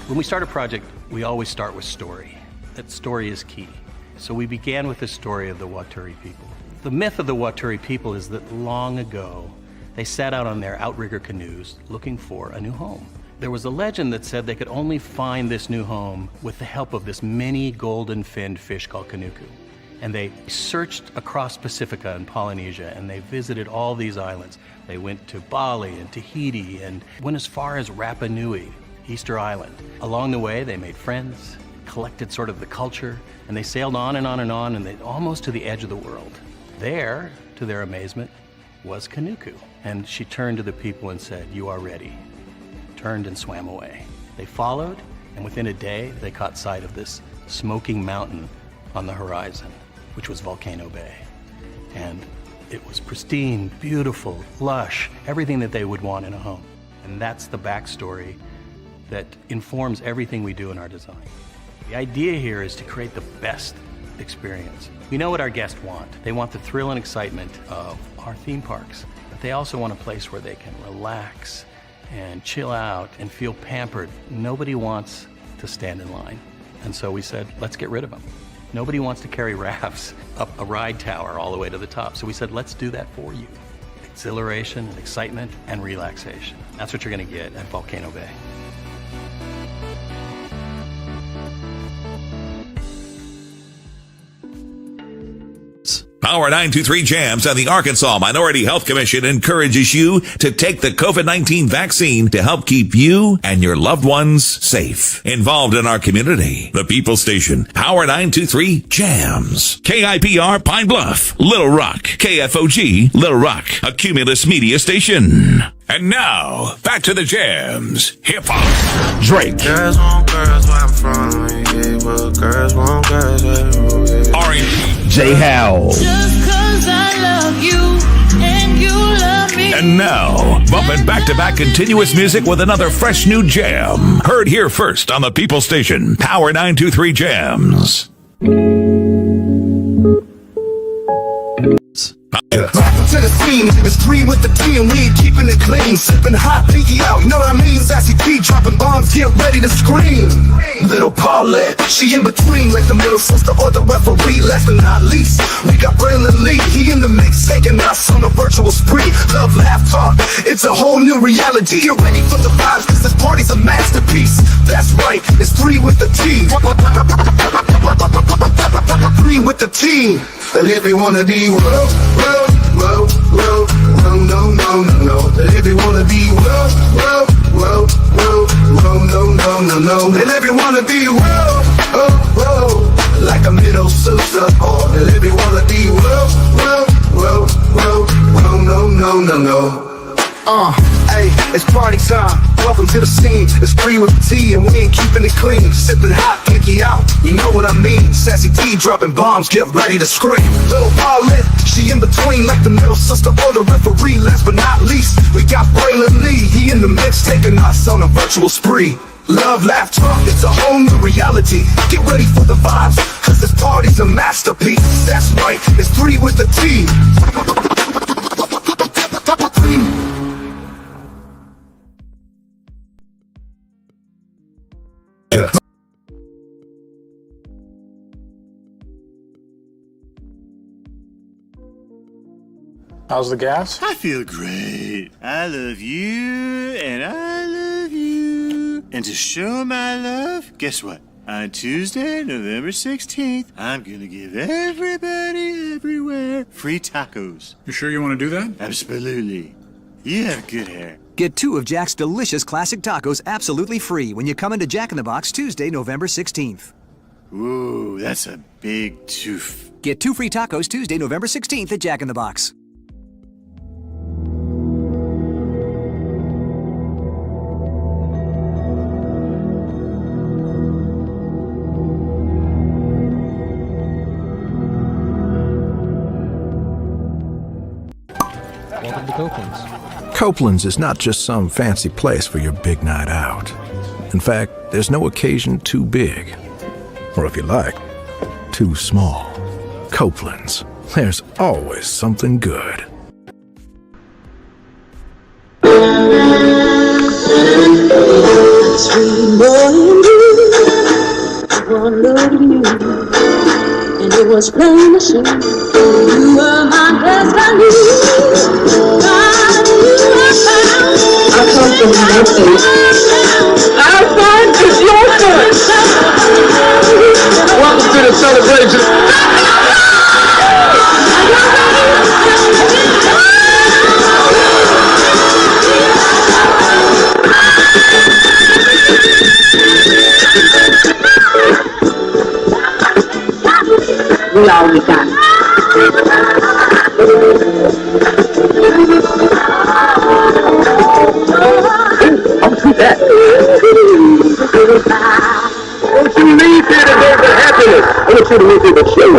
When we start a project, we always start with story. That story is key. So we began with the story of the Waturi people. The myth of the Waturi people is that long ago, they set out on their outrigger canoes looking for a new home. There was a legend that said they could only find this new home with the help of this mini golden-finned fish called kanuku. And they searched across Pacifica and Polynesia, and they visited all these islands. They went to Bali and Tahiti and went as far as Rapa Nui, Easter Island. Along the way, they made friends, collected sort of the culture, and they sailed on and on and on, and they almost to the edge of the world. There, to their amazement, was Kanuku. And she turned to the people and said, "You are ready." Turned and swam away. They followed, and within a day, they caught sight of this smoking mountain on the horizon, which was Volcano Bay. And it was pristine, beautiful, lush, everything that they would want in a home. And that's the backstory that informs everything we do in our design. The idea here is to create the best experience. We know what our guests want. They want the thrill and excitement of our theme parks, but they also want a place where they can relax and chill out and feel pampered. Nobody wants to stand in line. And so we said, let's get rid of them. Nobody wants to carry rafts up a ride tower all the way to the top. So we said, let's do that for you. Exhilaration and excitement and relaxation. That's what you're gonna get at Volcano Bay. Power 923 Jams and the Arkansas Minority Health Commission encourages you to take the COVID-19 vaccine to help keep you and your loved ones safe. Involved in our community, the People Station, Power 923 Jams. KIPR Pine Bluff, Little Rock, KFOG, Little Rock, a Cumulus Media Station. And now, back to the jams. Hip-hop. Drake. Girls want girls where I'm from. Yeah, well, girls want girls where R&B. J. Howell. Just 'cause I love you and you love me. And now, bumping back-to-back continuous music with another fresh new jam. Heard here first on the People Station, Power 923 Jams. To the scene, it's 3 with the team, we ain't keeping it clean. Sipping hot, pinky out, you know what I mean? Sassy P dropping bombs, get ready to scream. Little Paulette, she in between, like the middle sister or the referee. Last but not least, we got Braylon Lee, he in the mix, taking us on a virtual spree. Love, laugh, talk, it's a whole new reality. Get ready for the vibes, cause this party's a masterpiece. That's right, it's 3 with the team. 3 with the team. And if you wanna be no, if you wanna be no. And if you wanna be like a middle sister, and if you wanna be no. Hey, it's party time. Welcome to the scene. It's 3 with the T, and we ain't keeping it clean. Sipping hot, pinky out. You know what I mean? Sassy T dropping bombs, get ready to scream. Little Paulette, she in between, like the middle sister or the referee. Last but not least, we got Braylon Lee. He in the mix, taking us on a virtual spree. Love, laugh, talk, it's a whole new reality. Get ready for the vibes, cause this party's a masterpiece. That's right, it's 3 with the T. How's the gas? I feel great. I love you, and I love you. And to show my love, guess what? On Tuesday, November 16th, I'm gonna give everybody everywhere free tacos. You sure you want to do that? Absolutely. You have good hair. Get 2 of Jack's delicious classic tacos absolutely free when you come into Jack in the Box Tuesday, November 16th. Ooh, that's a big tooth. Get 2 free tacos Tuesday, November 16th at Jack in the Box. Welcome to Copeland's. Copeland's is not just some fancy place for your big night out. In fact, there's no occasion too big. Or if you like, too small. Copeland's. There's always something good. Sweet morning dew, one look at you, and it was plain to see you were my destiny. I come from nothing. Our fun is your fun. Welcome to the celebration. We all we got. Don't you leave here today for happiness. I want you to leave here to show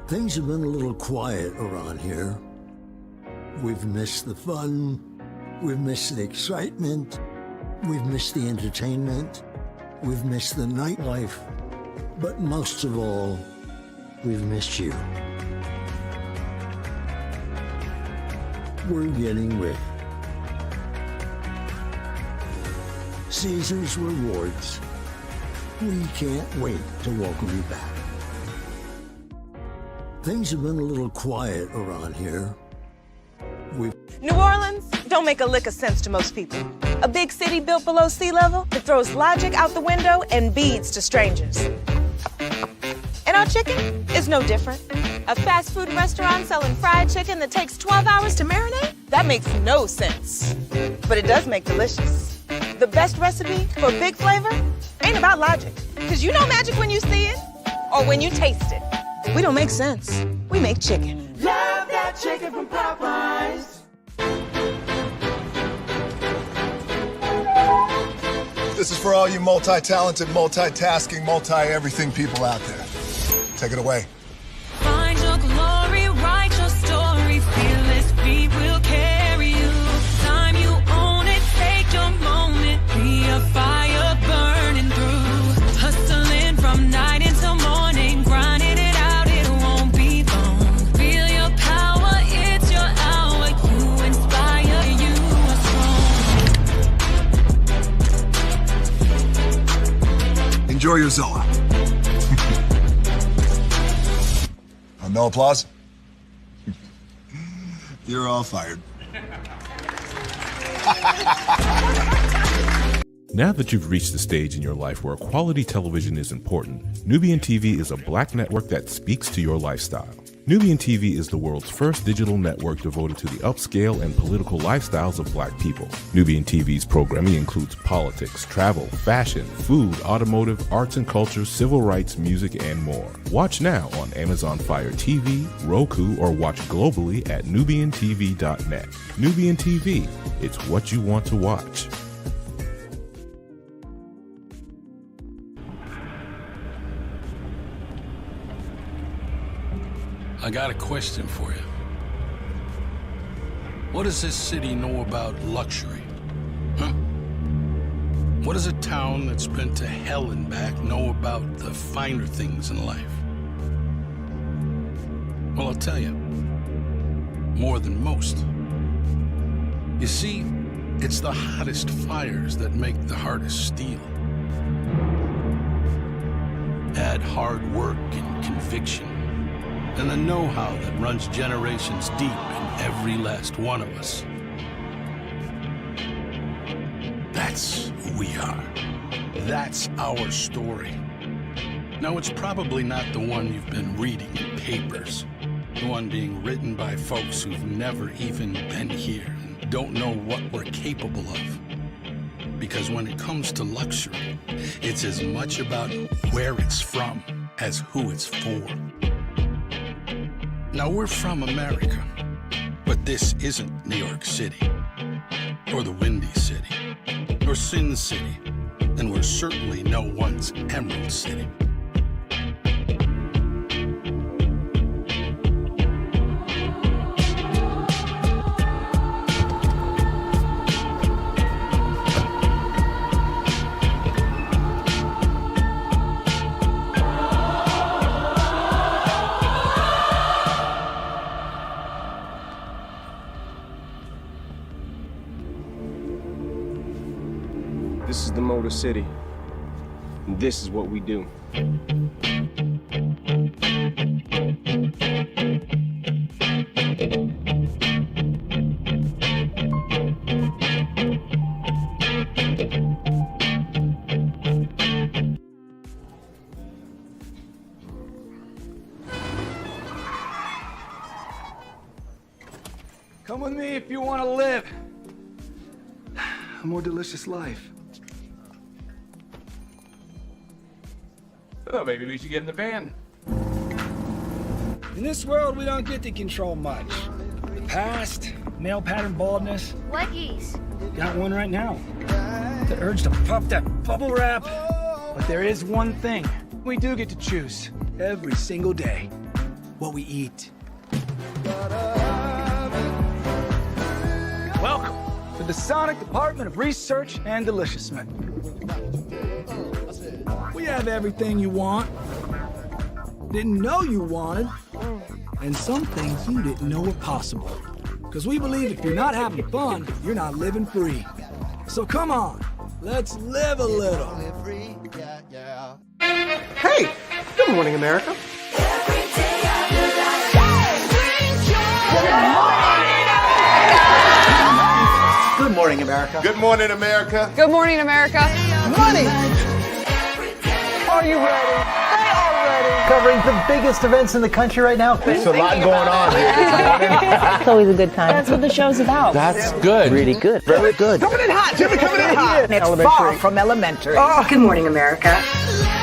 Things have been a little quiet around here. We've missed the fun. We've missed the excitement. We've missed the entertainment. We've missed the nightlife. But most of all, we've missed you. We're getting rid. Caesar's Rewards. We can't wait to welcome you back. Things have been a little quiet around here. New Orleans don't make a lick of sense to most people. A big city built below sea level that throws logic out the window and beads to strangers. And our chicken is no different. A fast food restaurant selling fried chicken that takes 12 hours to marinate? That makes no sense. But it does make delicious. The best recipe for big flavor ain't about logic. Because you know magic when you see it or when you taste it. We don't make sense. We make chicken. Love that chicken from Popeyes. This is for all you multi-talented, multitasking, multi-everything people out there. Take it away. Find your glory, write your story. Fearless feet will carry you. Time you own it, take your moment. Be a fire burning through. Hustling from night until morning, grinding it out, it won't be long. Feel your power, it's your hour. You inspire, you are strong. Enjoy your Zola. No applause? You're all fired. Now that you've reached the stage in your life where quality television is important, Nubian TV is a black network that speaks to your lifestyle. Nubian TV is the world's first digital network devoted to the upscale and political lifestyles of black people. Nubian TV's programming includes politics, travel, fashion, food, automotive, arts and culture, civil rights, music, and more. Watch now on Amazon Fire TV, Roku, or watch globally at NubianTV.net. Nubian TV, it's what you want to watch. I got a question for you. What does this city know about luxury? Huh? What does a town that's been to hell and back know about the finer things in life? Well, I'll tell you, more than most. You see, it's the hottest fires that make the hardest steel. Add hard work and conviction, and the know-how that runs generations deep in every last one of us. That's who we are. That's our story. Now, it's probably not the one you've been reading in papers. The one being written by folks who've never even been here and don't know what we're capable of. Because when it comes to luxury, it's as much about where it's from as who it's for. Now, we're from America, but this isn't New York City, or the Windy City, or Sin City, and we're certainly no one's Emerald City. This is the Motor City, and this is what we do. Come with me if you want to live a more delicious life. Oh, maybe we should get in the van. In this world, we don't get to control much. The past, male pattern baldness. Leggies. Got one right now. The urge to pop that bubble wrap. But there is one thing we do get to choose every single day: what we eat. Welcome to the Sonic Department of Research and Deliciousment. We have everything you want, didn't know you wanted, and some things you didn't know were possible. Because we believe if you're not having fun, you're not living free. So come on, let's live a little. Hey, good morning, America. Good morning, America. Good morning, America. Good morning, America. Money! Are you ready? They are ready. Covering the biggest events in the country right now. There's a lot going on here. It's always a good time. That's what the show's about. That's good. Really good. Very good. Coming in hot, Jimmy, coming in hot. It's far from elementary. Oh, good morning, America.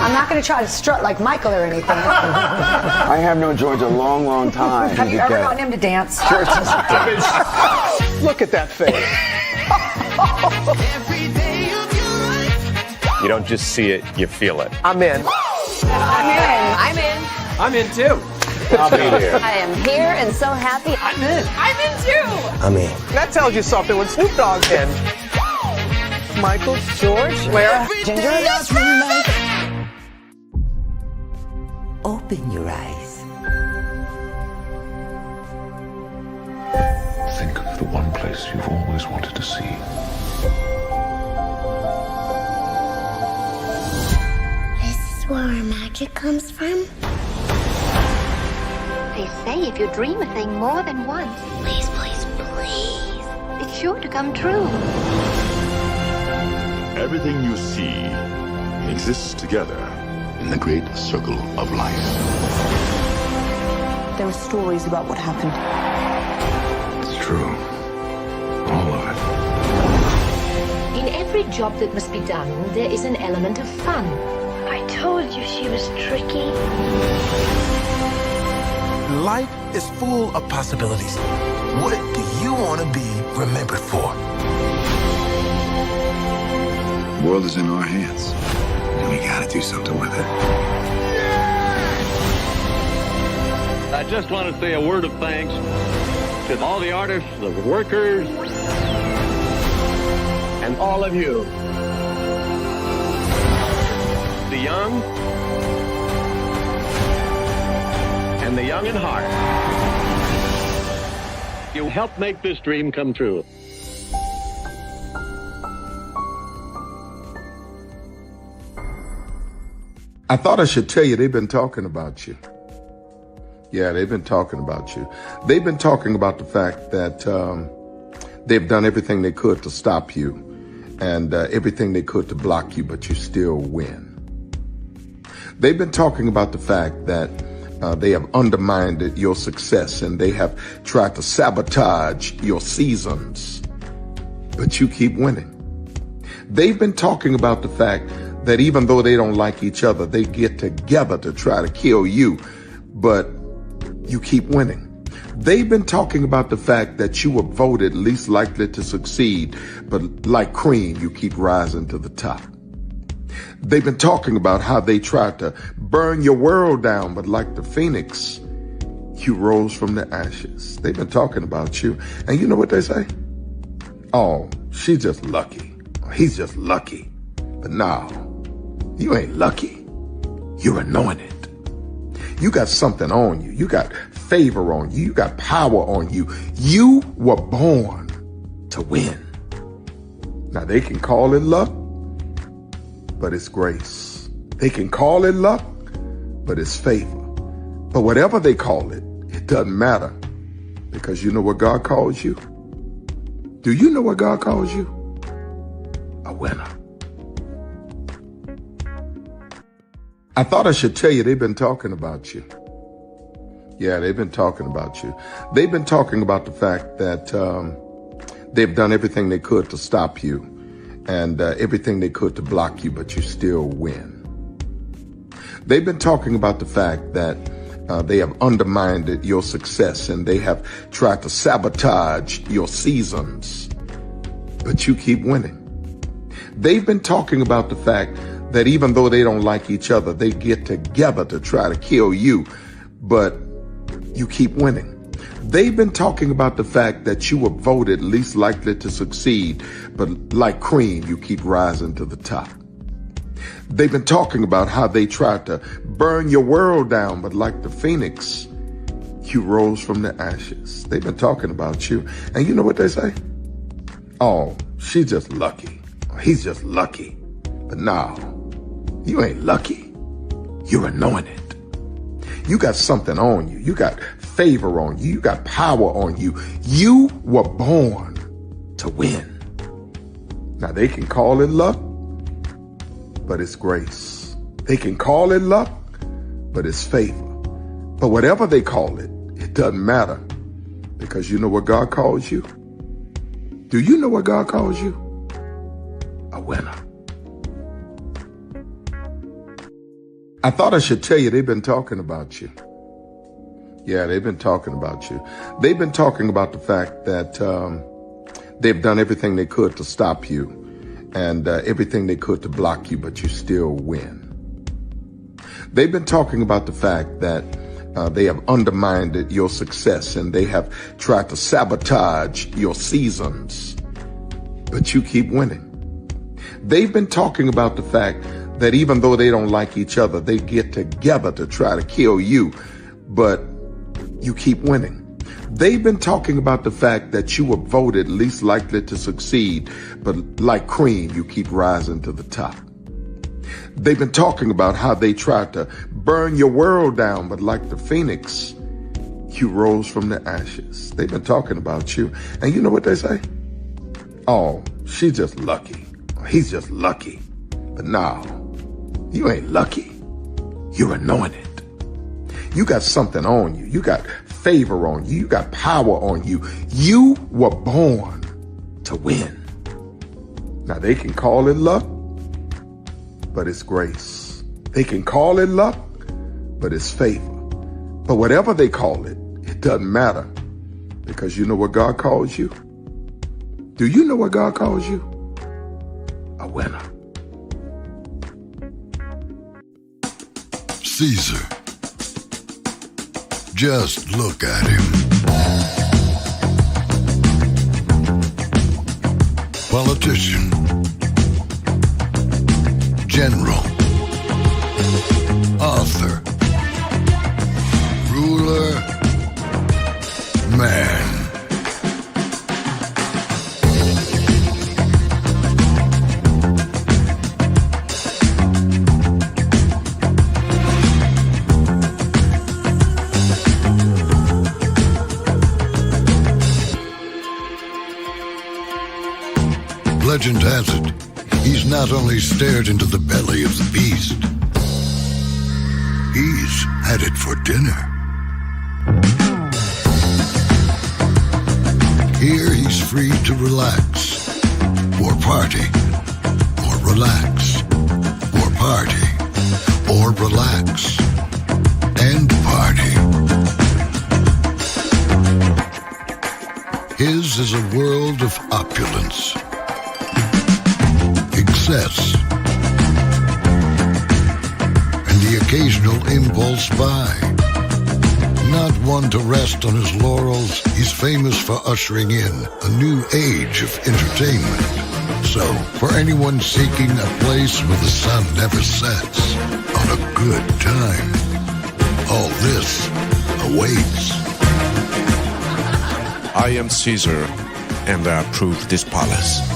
I'm not going to try to strut like Michael or anything. I have known George a long, long time. Have you ever gotten him to dance? Look at that face. You don't just see it, you feel it. I'm in. I'm in. I'm in too. I'll be there. I am here and so happy. I'm in. I'm in too. I'm in. That tells you something when Snoop Dogg's in. Michael, George, Lara, Ginger. Open your eyes. Think of the one place you've always wanted to see. This is where our magic comes from. They say if you dream a thing more than once, Please, please, please. it's sure to come true. Everything you see exists together in the great circle of life. There are stories about what happened. It's true. All of it. In every job that must be done, there is an element of fun. I told you she was tricky. Life is full of possibilities. What do you want to be remembered for? The world is in our hands, and we gotta do something with it. I just want to say a word of thanks to all the artists, the workers, and all of you. The young and the young in heart. You helped make this dream come true. I thought I should tell you they've been talking about you. Yeah, they've been talking about you. They've been talking about the fact that they've done everything they could to stop you and everything they could to block you, but you still win. They've been talking about the fact that they have undermined your success and they have tried to sabotage your seasons, but you keep winning. They've been talking about the fact that even though they don't like each other, they get together to try to kill you, but you keep winning. They've been talking about the fact that you were voted least likely to succeed, but like cream, you keep rising to the top. They've been talking about how they tried to burn your world down, but like the phoenix, you rose from the ashes. They've been talking about you. And you know what they say? Oh, she's just lucky. He's just lucky. But no, you ain't lucky. You're anointed. You got something on you. You got favor on you. You got power on you. You were born to win. Now they can call it luck, but it's grace. They can call it luck, but it's favor. But whatever they call it, it doesn't matter, because you know what God calls you? Do you know what God calls you? A winner. I thought I should tell you they've been talking about you. Yeah, they've been talking about you. They've been talking about the fact that they've done everything they could to stop you and everything they could to block you, but you still win. They've been talking about the fact that they have undermined your success and they have tried to sabotage your seasons, but you keep winning. They've been talking about the fact that even though they don't like each other, they get together to try to kill you, but you keep winning. They've been talking about the fact that you were voted least likely to succeed, but like cream, you keep rising to the top. They've been talking about how they tried to burn your world down, but like the phoenix, you rose from the ashes. They've been talking about you. And you know what they say? Oh, she's just lucky. He's just lucky. But no, you ain't lucky. You're anointed. You got something on you. You got favor on you. You got power on you. You were born to win. Now they can call it luck, but it's grace. They can call it luck, but it's favor. But whatever they call it, it doesn't matter, because you know what God calls you? Do you know what God calls you? A winner. I thought I should tell you they've been talking about you. Yeah, they've been talking about you. They've been talking about the fact that they've done everything they could to stop you and everything they could to block you, but you still win. They've been talking about the fact that they have undermined your success and they have tried to sabotage your seasons, but you keep winning. They've been talking about the fact that even though they don't like each other, they get together to try to kill you, but you keep winning. They've been talking about the fact that you were voted least likely to succeed, but like cream, you keep rising to the top. They've been talking about how they tried to burn your world down, but like the phoenix, you rose from the ashes. They've been talking about you. And you know what they say? Oh, she's just lucky. He's just lucky. But no, you ain't lucky. You're anointed. You got something on you. You got favor on you. You got power on you. You were born to win. Now they can call it luck, but it's grace. They can call it luck, but it's favor. But whatever they call it, it doesn't matter, because you know what God calls you? Do you know what God calls you? A winner. Caesar. Just look at him. Politician. General. Author. Ruler. Man. legend has it, he's not only stared into the belly of the beast, he's had it for dinner. Here he's free to relax, or party, or relax, or party, or relax, and party. His is a world of opulence, excess, and the occasional impulse buy. Not one to rest on his laurels, he's famous for ushering in a new age of entertainment. So, for anyone seeking a place where the sun never sets on a good time, all this awaits. I am Caesar, and I approve this palace.